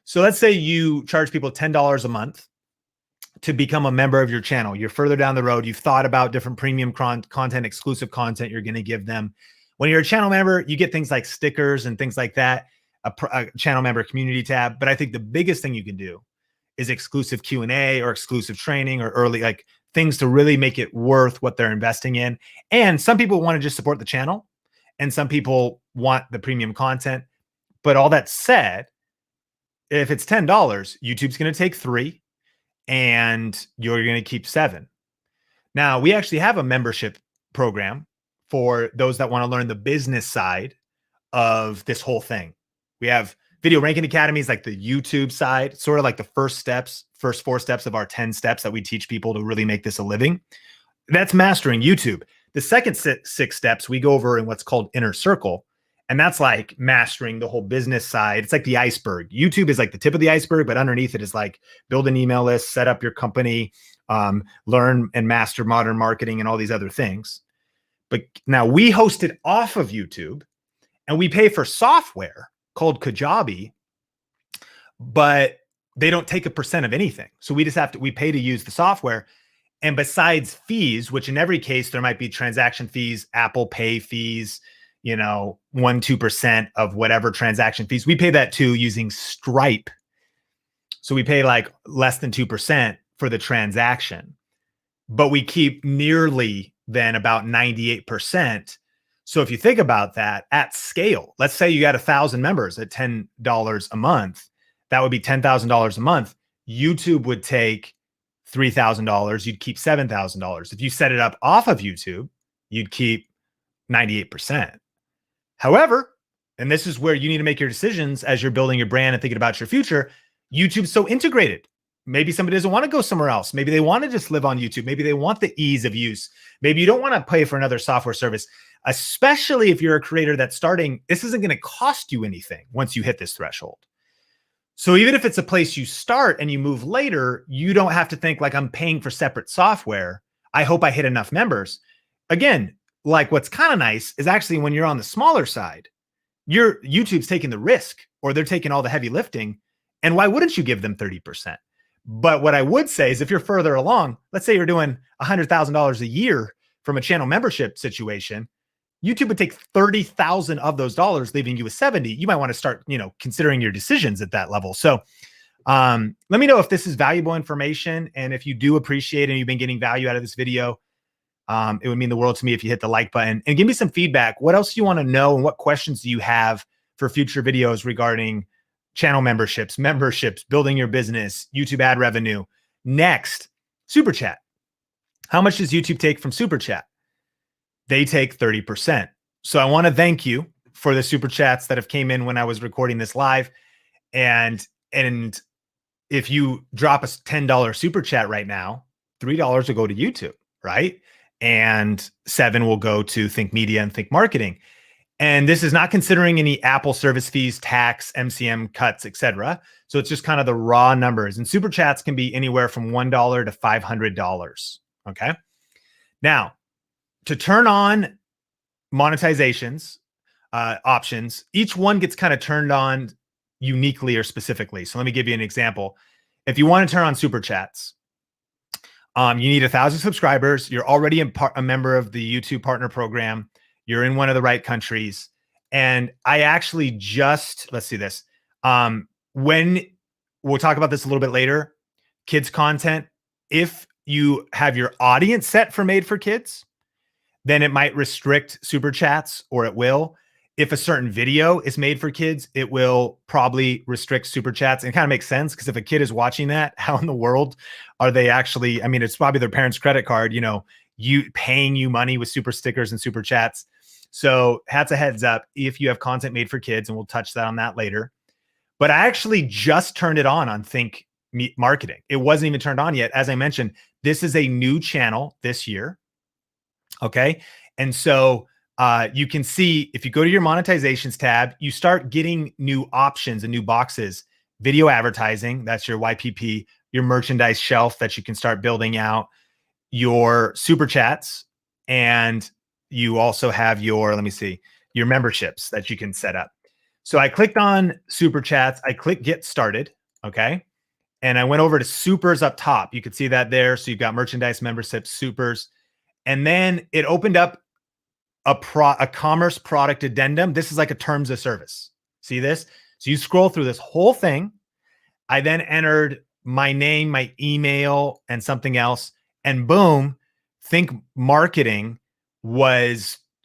So let's say you charge people $10 a month to become a member of your channel. You're further down the road. You've thought about different premium content, exclusive content you're going to give them. When you're a channel member, you get things like stickers and things like that, a channel member community tab. But I think the biggest thing you can do is exclusive Q&A or exclusive training or early, like, things to really make it worth what they're investing in. And some people want to just support the channel, and some people want the premium content. But all that said, if it's $10, YouTube's going to take 3 and you're going to keep 7. Now, we actually have a membership program for those that want to learn the business side of this whole thing. We have video ranking academies, like the YouTube side, sort of like the first 4 steps of our 10 steps that we teach people to really make this a living. That's mastering YouTube. The second 6 steps we go over in what's called Inner Circle. And that's like mastering the whole business side. It's like the iceberg. YouTube is like the tip of the iceberg, but underneath it is like build an email list, set up your company, learn and master modern marketing and all these other things. But now we host it off of YouTube and we pay for software called Kajabi, but they don't take a percent of anything. So we just we pay to use the software. And besides fees, which in every case, there might be transaction fees, Apple Pay fees, 1-2% of whatever transaction fees. We pay that too using Stripe. So we pay like less than 2% for the transaction, but we keep nearly then about 98%. So if you think about that at scale, let's say you got 1,000 members at $10 a month, that would be $10,000 a month. YouTube would take $3,000. You'd keep $7,000. If you set it up off of YouTube, you'd keep 98%. However, and this is where you need to make your decisions as you're building your brand and thinking about your future, YouTube's so integrated. Maybe somebody doesn't want to go somewhere else. Maybe they want to just live on YouTube. Maybe they want the ease of use. Maybe you don't want to pay for another software service, especially if you're a creator that's starting. This isn't going to cost you anything once you hit this threshold. So even if it's a place you start and you move later, you don't have to think like, I'm paying for separate software. I hope I hit enough members. Again, like what's kind of nice is actually when you're on the smaller side, your YouTube's taking the risk or they're taking all the heavy lifting. And why wouldn't you give them 30%? But what I would say is if you're further along, let's say you're doing $100,000 a year from a channel membership situation, YouTube would take 30,000 of those dollars, leaving you with 70. You might want to start, considering your decisions at that level. So let me know if this is valuable information. And if you do appreciate and you've been getting value out of this video, it would mean the world to me if you hit the like button and give me some feedback. What else do you want to know? And what questions do you have for future videos regarding channel memberships, building your business, YouTube ad revenue? Next, Super Chat. How much does YouTube take from Super Chat? They take 30%. So I want to thank you for the Super Chats that have came in when I was recording this live. And if you drop a $10 Super Chat right now, $3 will go to YouTube, right? And $7 will go to Think Media and Think Marketing. And this is not considering any Apple service fees, tax, MCM cuts, etc. So it's just kind of the raw numbers. And Super Chats can be anywhere from $1 to $500. Okay. Now, to turn on monetizations options, each one gets kind of turned on uniquely or specifically. So let me give you an example. If you want to turn on Super Chats, you need 1,000 subscribers. You're already a member of the YouTube Partner Program. You're in one of the right countries. And I actually let's see this. When we'll talk about this a little bit later, kids content, if you have your audience set for made for kids, then it might restrict Super Chats, or it will. If a certain video is made for kids, it will probably restrict Super Chats. And it kind of makes sense because if a kid is watching that, how in the world are they actually, it's probably their parents' credit card, you paying you money with super stickers and Super Chats. So that's a heads up if you have content made for kids, and we'll touch on that later. But I actually just turned it on Think Marketing. It wasn't even turned on yet. As I mentioned, this is a new channel this year. Okay. And so you can see if you go to your monetizations tab, you start getting new options and new boxes. Video advertising, that's your YPP, your merchandise shelf that you can start building out, your Super Chats, and you also have your, your memberships that you can set up. So I clicked on Super Chats. I clicked Get Started. Okay. And I went over to Supers up top. You can see that there. So you've got merchandise, memberships, Supers. And then it opened up a commerce product addendum. This is like a terms of service. See this? So you scroll through this whole thing. I then entered my name, my email, and something else. And boom, Think Marketing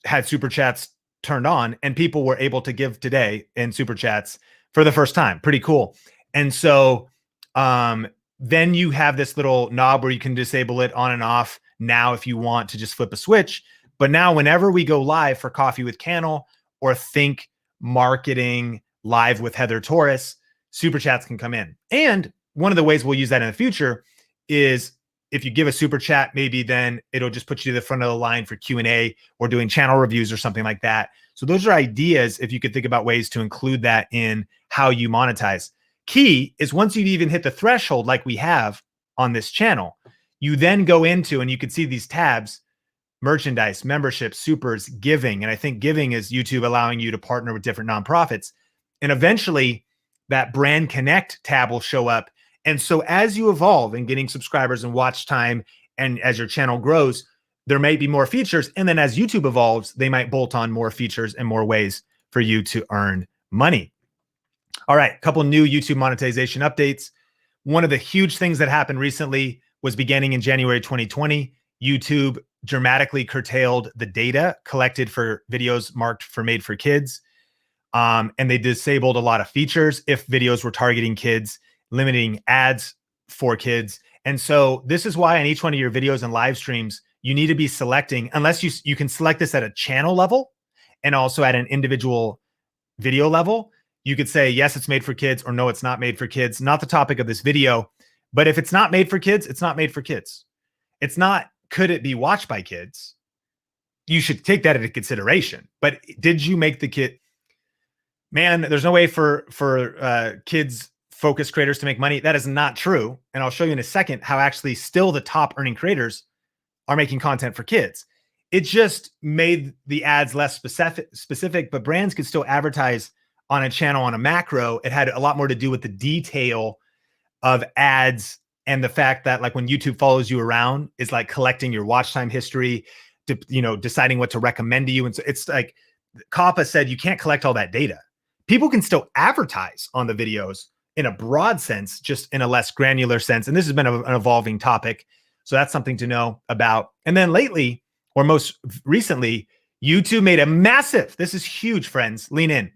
had Super Chats turned on, and people were able to give today in Super Chats for the first time. Pretty cool. And so then you have this little knob where you can disable it on and off now if you want to just flip a switch. But now whenever we go live for Coffee with Cannel or Think Marketing live with Heather Torres, Super Chats can come in. And one of the ways we'll use that in the future is if you give a Super Chat, maybe then it'll just put you to the front of the line for Q&A or doing channel reviews or something like that. So those are ideas if you could think about ways to include that in how you monetize. Key is once you've even hit the threshold like we have on this channel, you then go into, and you can see these tabs, merchandise, membership, supers, giving. And I think giving is YouTube allowing you to partner with different nonprofits. And eventually that brand connect tab will show up. And so as you evolve in getting subscribers and watch time, and as your channel grows, there may be more features. And then as YouTube evolves, they might bolt on more features and more ways for you to earn money. All right, a couple new YouTube monetization updates. One of the huge things that happened recently was beginning in January 2020, YouTube dramatically curtailed the data collected for videos marked for made for kids. And they disabled a lot of features if videos were targeting kids, limiting ads for kids. And so this is why on each one of your videos and live streams, you need to be selecting, unless you can select this at a channel level and also at an individual video level. You could say, yes, it's made for kids, or no, it's not made for kids. Not the topic of this video. But if it's not made for kids, it's not made for kids. It's not, could it be watched by kids? You should take that into consideration. But did you make the kid? Man, there's no way for kids focused creators to make money. That is not true. And I'll show you in a second how actually still the top earning creators are making content for kids. It just made the ads less specific, but brands could still advertise on a channel on a macro. It had a lot more to do with the detail of ads and the fact that, like, when YouTube follows you around, is like collecting your watch time history, deciding what to recommend to you. And so it's like COPPA said, you can't collect all that data. People can still advertise on the videos in a broad sense, just in a less granular sense. And this has been an evolving topic. So that's something to know about. And then lately, or most recently, YouTube made a massive, this is huge, friends, lean in.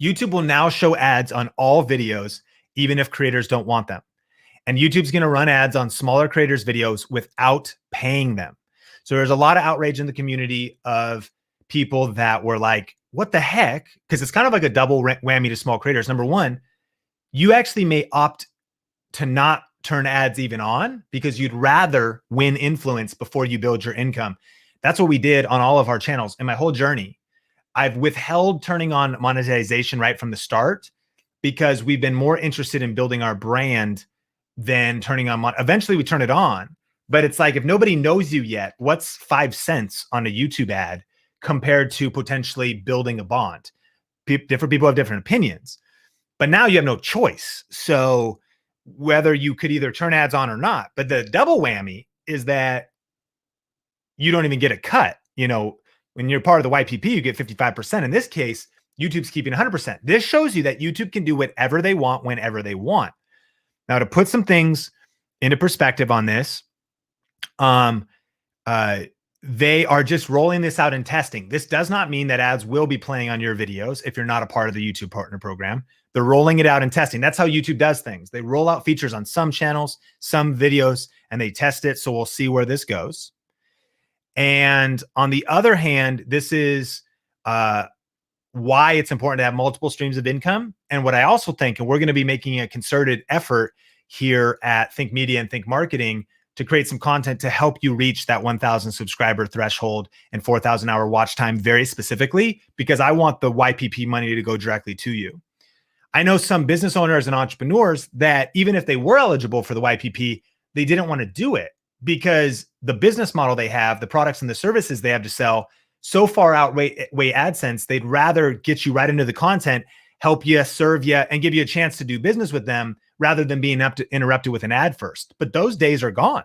YouTube will now show ads on all videos, even if creators don't want them. And YouTube's going to run ads on smaller creators' videos without paying them. So there's a lot of outrage in the community of people that were like, what the heck? Because it's kind of like a double whammy to small creators. Number one, you actually may opt to not turn ads even on because you'd rather win influence before you build your income. That's what we did on all of our channels. In my whole journey, I've withheld turning on monetization right from the start because we've been more interested in building our brand than turning on. Eventually we turn it on, but it's like, if nobody knows you yet, what's 5 cents on a YouTube ad compared to potentially building a bond? Different people have different opinions, but now you have no choice. So whether you could either turn ads on or not, but the double whammy is that you don't even get a cut. When you're part of the YPP, you get 55%. In this case, YouTube's keeping 100%. This shows you that YouTube can do whatever they want, whenever they want. Now, to put some things into perspective on this, they are just rolling this out and testing. This does not mean that ads will be playing on your videos if you're not a part of the YouTube Partner Program. They're rolling it out and testing. That's how YouTube does things. They roll out features on some channels, some videos, and they test it. So we'll see where this goes. And on the other hand, this is why it's important to have multiple streams of income. And what I also think, and we're going to be making a concerted effort here at Think Media and Think Marketing to create some content to help you reach that 1,000 subscriber threshold and 4,000 hour watch time very specifically, because I want the YPP money to go directly to you. I know some business owners and entrepreneurs that even if they were eligible for the YPP, they didn't want to do it because the business model they have, the products and the services they have to sell, so far outweigh AdSense. They'd rather get you right into the content, help you, serve you, and give you a chance to do business with them rather than being interrupted with an ad first. But those days are gone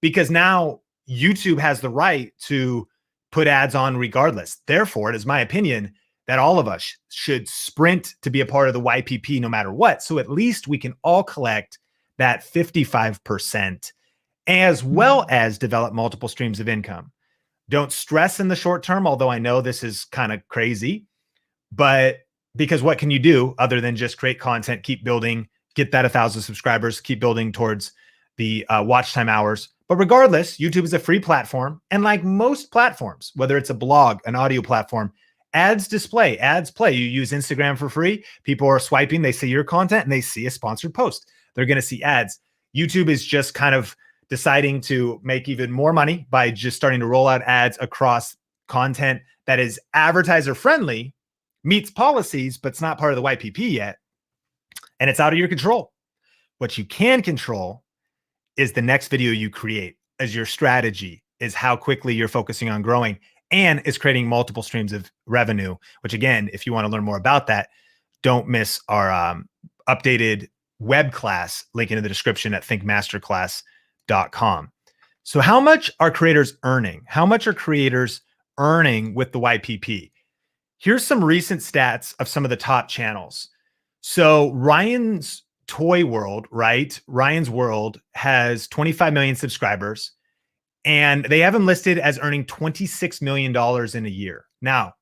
because now YouTube has the right to put ads on regardless. Therefore, it is my opinion that all of us should sprint to be a part of the YPP no matter what. So at least we can all collect that 55%, as well as develop multiple streams of income. Don't stress in the short term, although I know this is kind of crazy, but because what can you do other than just create content, keep building, get that 1,000 subscribers, keep building towards the watch time hours. But regardless, YouTube is a free platform. And like most platforms, whether it's a blog, an audio platform, ads display, ads play. You use Instagram for free. People are swiping, they see your content and they see a sponsored post. They're going to see ads. YouTube is just kind of deciding to make even more money by just starting to roll out ads across content that is advertiser friendly, meets policies, but it's not part of the YPP yet. And it's out of your control. What you can control is the next video you create as your strategy, is how quickly you're focusing on growing, and is creating multiple streams of revenue, which again, if you want to learn more about that, don't miss our updated web class, link in the description at thinkmasterclass.com. So how much are creators earning? How much are creators earning with the YPP? Here's some recent stats of some of the top channels. So Ryan's Toy World, right? Ryan's World has 25 million subscribers, and they have him listed as earning $26 million in a year. Now,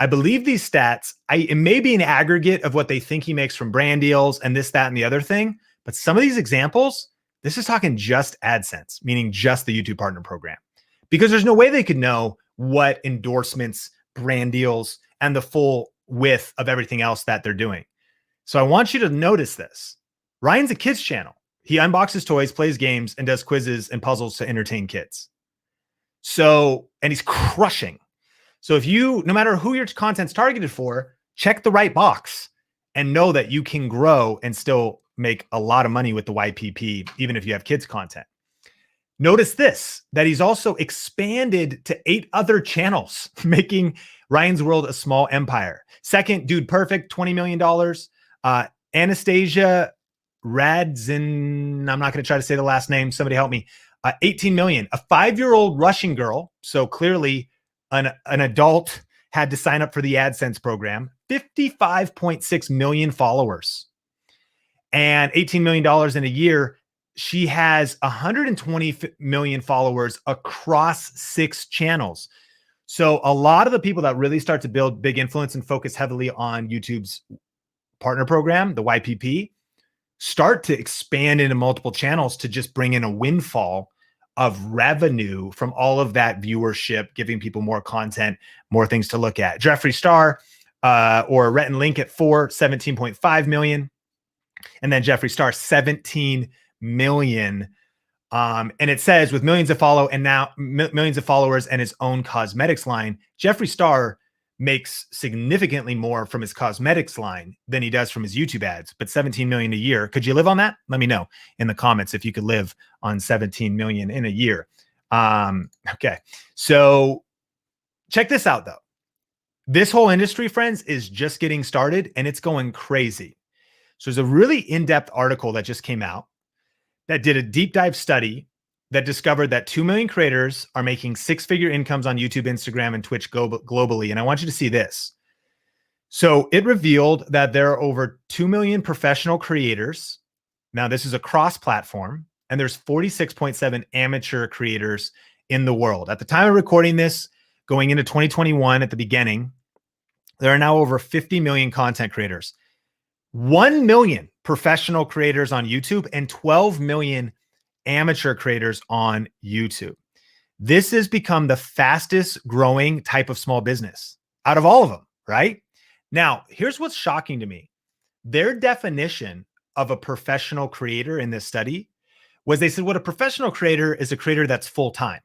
I believe these stats, it may be an aggregate of what they think he makes from brand deals and this, that, and the other thing. But some of these examples, this is talking just AdSense, meaning just the YouTube Partner Program, because there's no way they could know what endorsements, brand deals, and the full width of everything else that they're doing. So I want you to notice this. Ryan's a kids channel. He unboxes toys, plays games, and does quizzes and puzzles to entertain kids. So, and he's crushing. So if you, no matter who your content's targeted for, check the right box and know that you can grow and still make a lot of money with the YPP, even if you have kids content. Notice this, that he's also expanded to 8 other channels, making Ryan's World a small empire. Second, Dude Perfect, $20 million. Anastasia Radzin, I'm not going to try to say the last name. Somebody help me. 18 million. A 5-year-old Russian girl. So clearly an adult had to sign up for the AdSense program. 55.6 million followers and $18 million in a year. She has 120 million followers across 6 channels. So a lot of the people that really start to build big influence and focus heavily on YouTube's partner program, the YPP, start to expand into multiple channels to just bring in a windfall of revenue from all of that viewership, giving people more content, more things to look at. Jeffree Star or Rhett and Link at 17.5 million. And then Jeffree Star, 17 million. And it says with millions of millions of followers and his own cosmetics line, Jeffree Star makes significantly more from his cosmetics line than he does from his YouTube ads, but 17 million a year. Could you live on that? Let me know in the comments if you could live on 17 million in a year. Okay. So check this out though. This whole industry, friends, is just getting started and it's going crazy. So there's a really in-depth article that just came out that did a deep dive study that discovered that 2 million creators are making 6-figure incomes on YouTube, Instagram, and Twitch globally. And I want you to see this. So it revealed that there are over 2 million professional creators. Now, this is a cross-platform, and there's 46.7 amateur creators in the world. At the time of recording this, going into 2021 at the beginning, there are now over 50 million content creators, 1 million professional creators on YouTube, and 12 million amateur creators on YouTube. This has become the fastest growing type of small business out of all of them, right? Now, here's what's shocking to me. Their definition of a professional creator in this study was they said, what a professional creator is a creator that's full-time.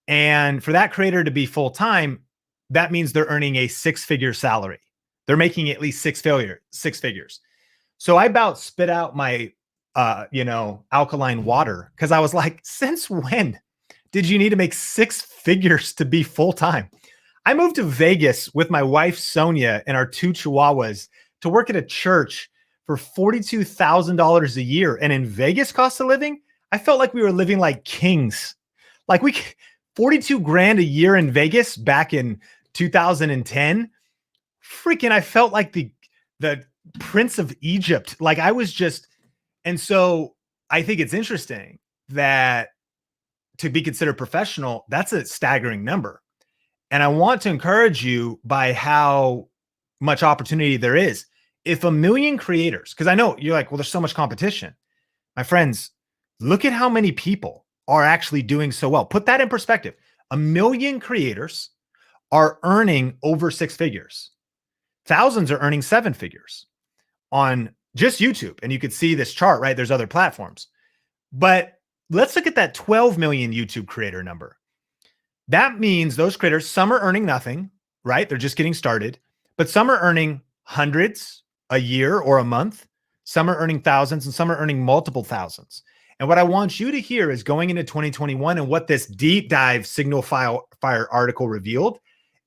And for that creator to be full-time, that means they're earning a 6-figure salary. They're making at least six figures. So I about spit out my alkaline water because I was like, since when did you need to make 6 figures to be full-time? I moved to Vegas with my wife, Sonia, and our 2 chihuahuas to work at a church for $42,000 a year. And in Vegas cost of living, I felt like we were living like kings. Like 42 grand a year in Vegas back in 2010. Freaking, I felt like the Prince of Egypt. Like I was just, and so I think it's interesting that to be considered professional, that's a staggering number. And I want to encourage you by how much opportunity there is. If 1 million creators, because I know you're like, well, there's so much competition. My friends, look at how many people are actually doing so well. Put that in perspective. 1 million creators are earning over 6 figures. Thousands are earning 7 figures on just YouTube. And you could see this chart, right? There's other platforms. But let's look at that 12 million YouTube creator number. That means those creators, some are earning nothing, right? They're just getting started. But some are earning hundreds a year or a month. Some are earning thousands and some are earning multiple thousands. And what I want you to hear is going into 2021 and what this deep dive SignalFire article revealed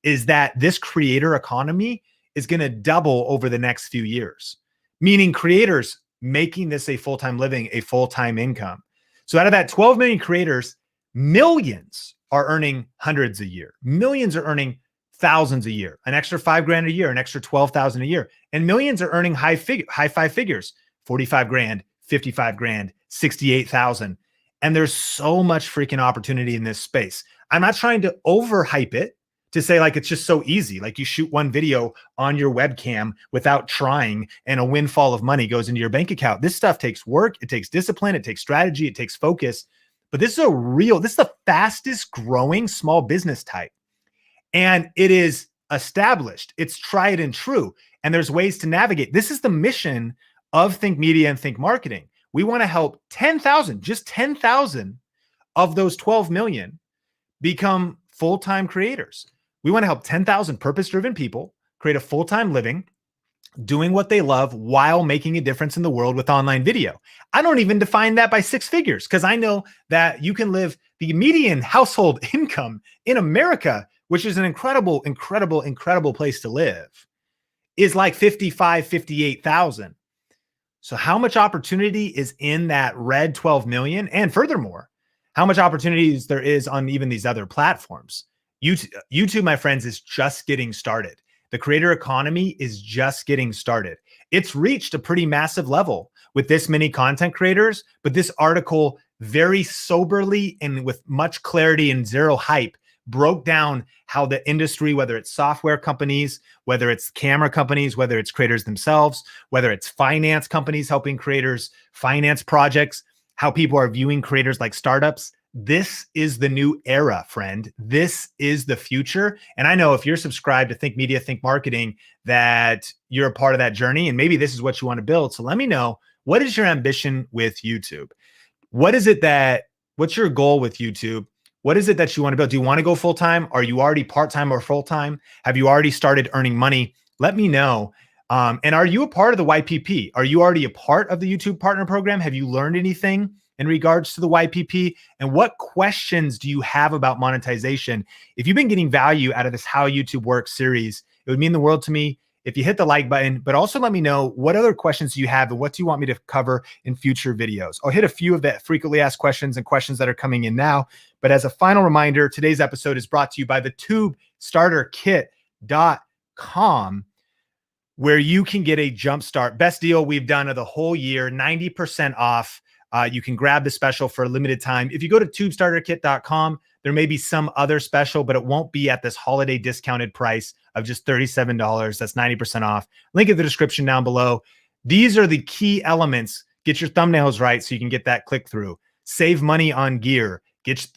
is that this creator economy is going to double over the next few years, meaning creators making this a full-time living, a full-time income. So out of that 12 million creators, millions are earning hundreds a year. Millions are earning thousands a year, an extra 5 grand a year, an extra 12,000 a year. And millions are earning high 5 figures, 45 grand, 55 grand, 68,000. And there's so much freaking opportunity in this space. I'm not trying to overhype it to say like it's just so easy. Like you shoot one video on your webcam without trying and a windfall of money goes into your bank account. This stuff takes work, it takes discipline, it takes strategy, it takes focus. But this is the fastest growing small business type. And it is established. It's tried and true. And there's ways to navigate. This is the mission of Think Media and Think Marketing. We want to help 10,000, just 10,000 of those 12 million become full-time creators. We want to help 10,000 purpose-driven people create a full-time living doing what they love while making a difference in the world with online video. I don't even define that by six figures because I know that you can live the median household income in America, which is an incredible, incredible, incredible place to live, is like 55, 58,000. So how much opportunity is in that red 12 million? And furthermore, how much opportunities there is on even these other platforms. YouTube, my friends, is just getting started. The creator economy is just getting started. It's reached a pretty massive level with this many content creators, but this article very soberly and with much clarity and zero hype broke down how the industry, whether it's software companies, whether it's camera companies, whether it's creators themselves, whether it's finance companies helping creators finance projects, how people are viewing creators like startups. This is the new era, friend. This is the future. And I know if you're subscribed to Think Media, Think Marketing, that you're a part of that journey. And maybe this is what you want to build. So let me know, what is your ambition with YouTube? What's your goal with YouTube? What is it that you want to build? Do you want to go full-time? Are you already part-time or full-time? Have you already started earning money? Let me know. And are you a part of the YPP? Are you already a part of the YouTube Partner Program? Have you learned anything in regards to the YPP? And what questions do you have about monetization? If you've been getting value out of this How YouTube Works series, it would mean the world to me if you hit the like button, but also let me know what other questions do you have and what do you want me to cover in future videos. I'll hit a few of the frequently asked questions and questions that are coming in now. But as a final reminder, today's episode is brought to you by the TubeStarterKit.com, where you can get a jump start. Best deal we've done of the whole year, 90% off. You can grab the special for a limited time. If you go to TubeStarterKit.com, there may be some other special, but it won't be at this holiday discounted price of just $37. That's 90% off. Link in the description down below. These are the key elements. Get your thumbnails right so you can get that click through. Save money on gear.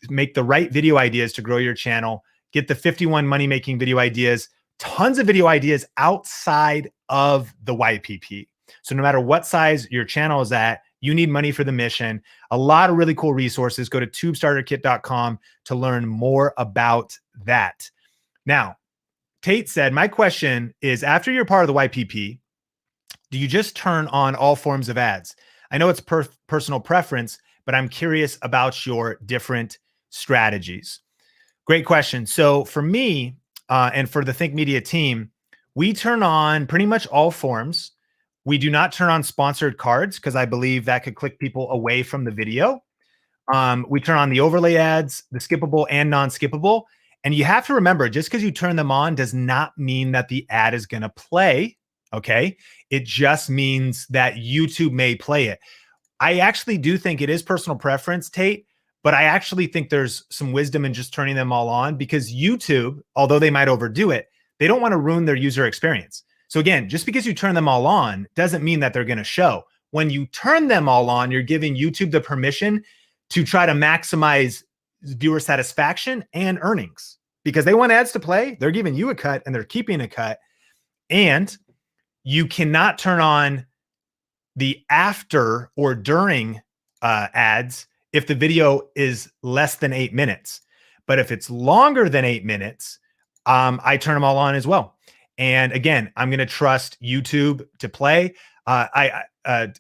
Make the right video ideas to grow your channel. Get the 51 money-making video ideas. Tons of video ideas outside of the YPP. So no matter what size your channel is at, you need money for the mission. A lot of really cool resources. Go to TubeStarterKit.com to learn more about that. Now, Tate said, my question is, after you're part of the YPP, do you just turn on all forms of ads? I know it's personal preference, but I'm curious about your different strategies. Great question. So for me and for the Think Media team, we turn on pretty much all forms. We do not turn on sponsored cards because I believe that could click people away from the video. We turn on the overlay ads, the skippable and non-skippable. And you have to remember, just because you turn them on does not mean that the ad is going to play, okay? It just means that YouTube may play it. I actually do think it is personal preference, Tate, but I actually think there's some wisdom in just turning them all on because YouTube, although they might overdo it, they don't want to ruin their user experience. So again, just because you turn them all on doesn't mean that they're going to show. When you turn them all on, you're giving YouTube the permission to try to maximize viewer satisfaction and earnings because they want ads to play. They're giving you a cut and they're keeping a cut. And you cannot turn on the after or during ads if the video is less than 8 minutes. But if it's longer than 8 minutes, I turn them all on as well. And again, I'm going to trust YouTube to play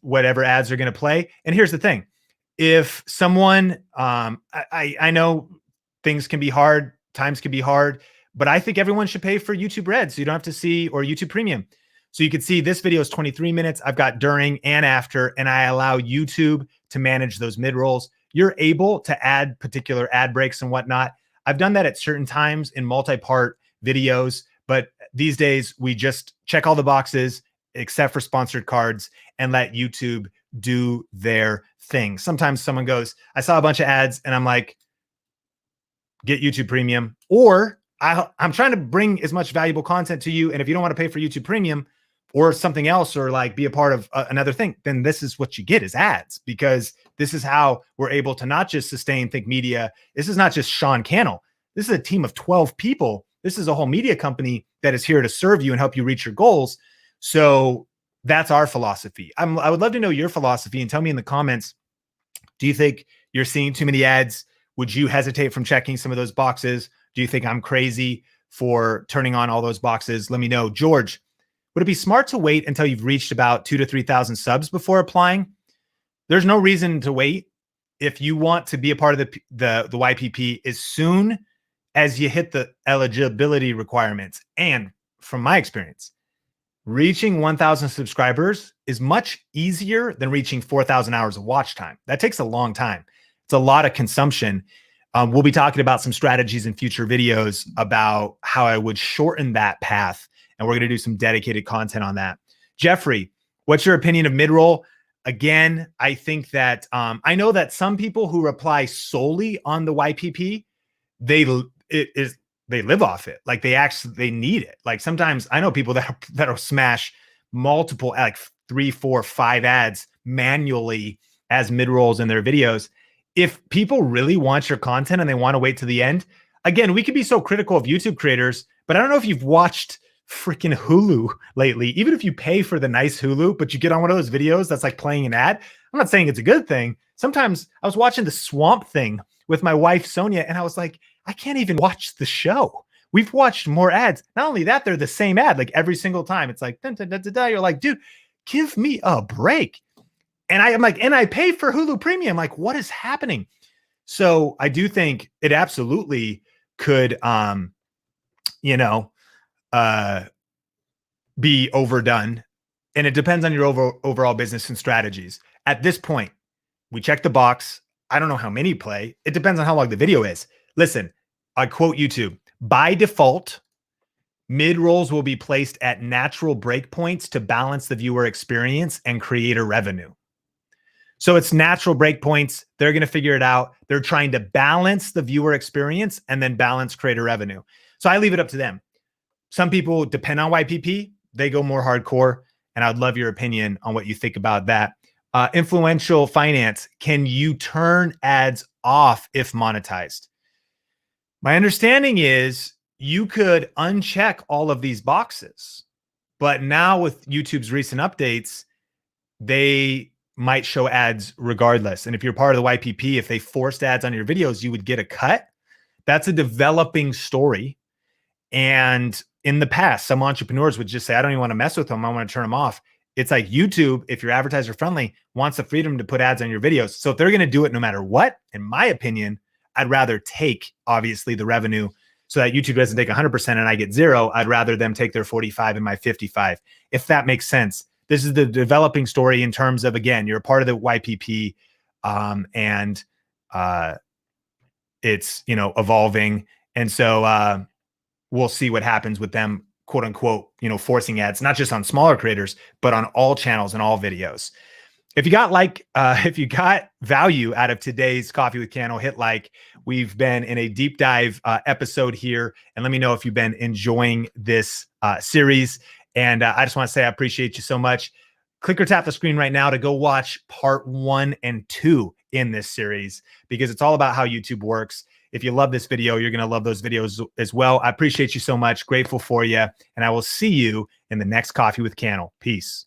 whatever ads are going to play. And here's the thing. If someone, I know things can be hard, times can be hard, but I think everyone should pay for YouTube Red so you don't have to see, or YouTube Premium. So you can see this video is 23 minutes. I've got during and after, and I allow YouTube to manage those mid-rolls. You're able to add particular ad breaks and whatnot. I've done that at certain times in multi-part videos, but these days we just check all the boxes except for sponsored cards and let YouTube do their thing. Sometimes someone goes, I saw a bunch of ads and I'm like, get YouTube Premium, or I'm trying to bring as much valuable content to you. And if you don't want to pay for YouTube Premium or something else, or like be a part of another thing, then this is what you get is ads, because this is how we're able to not just sustain Think Media. This is not just Sean Cannell. This is a team of 12 people. This is a whole media company that is here to serve you and help you reach your goals. So that's our philosophy. I would love to know your philosophy, and tell me in the comments, do you think you're seeing too many ads? Would you hesitate from checking some of those boxes? Do you think I'm crazy for turning on all those boxes? Let me know. George, would it be smart to wait until you've reached about 2,000 to 3,000 subs before applying? There's no reason to wait. If you want to be a part of the YPP as soon as you hit the eligibility requirements, and from my experience, reaching 1,000 subscribers is much easier than reaching 4,000 hours of watch time. That takes a long time. It's a lot of consumption. We'll be talking about some strategies in future videos about how I would shorten that path. And we're going to do some dedicated content on that. Jeffrey, what's your opinion of mid-roll? Again, I think that I know that some people who reply solely on the YPP, they live off it. Like they need it. Like sometimes I know people that'll smash multiple, like 3, 4, 5 ads manually as mid-rolls in their videos. If people really want your content and they want to wait to the end, again, we can be so critical of YouTube creators, but I don't know if you've watched freaking Hulu lately. Even if you pay for the nice Hulu, but you get on one of those videos that's like playing an ad, I'm not saying it's a good thing. Sometimes I was watching the Swamp Thing with my wife, Sonia, and I was like, I can't even watch the show. We've watched more ads. Not only that, they're the same ad like every single time. It's like, dun, dun, dun, dun, dun. You're like, dude, give me a break. And I'm like, and I pay for Hulu Premium. Like, what is happening? So I do think it absolutely could, be overdone. And it depends on your overall business and strategies. At this point, we check the box. I don't know how many play. It depends on how long the video is. Listen, I quote YouTube, by default, mid-rolls will be placed at natural breakpoints to balance the viewer experience and creator revenue. So it's natural breakpoints. They're going to figure it out. They're trying to balance the viewer experience and then balance creator revenue. So I leave it up to them. Some people depend on YPP. They go more hardcore. And I'd love your opinion on what you think about that. Influential finance. Can you turn ads off if monetized? My understanding is you could uncheck all of these boxes. But now with YouTube's recent updates, they might show ads regardless. And if you're part of the YPP, if they forced ads on your videos, you would get a cut. That's a developing story. And in the past, some entrepreneurs would just say, I don't even want to mess with them. I want to turn them off. It's like YouTube, if you're advertiser friendly, wants the freedom to put ads on your videos. So if they're going to do it no matter what, in my opinion, I'd rather take obviously the revenue so that YouTube doesn't take 100% and I get 0. I'd rather them take their 45 and my 55, if that makes sense. This is the developing story in terms of, again, you're a part of the YPP and it's, evolving. And so we'll see what happens with them, quote unquote, forcing ads, not just on smaller creators, but on all channels and all videos. If you got value out of today's Coffee with Cannell, hit like. We've been in a deep dive episode here, and let me know if you've been enjoying this series. And I just want to say I appreciate you so much. Click or tap the screen right now to go watch part 1 and 2 in this series, because it's all about how YouTube works. If you love this video, you're going to love those videos as well. I appreciate you so much. Grateful for you. And I will see you in the next Coffee with Cannell. Peace.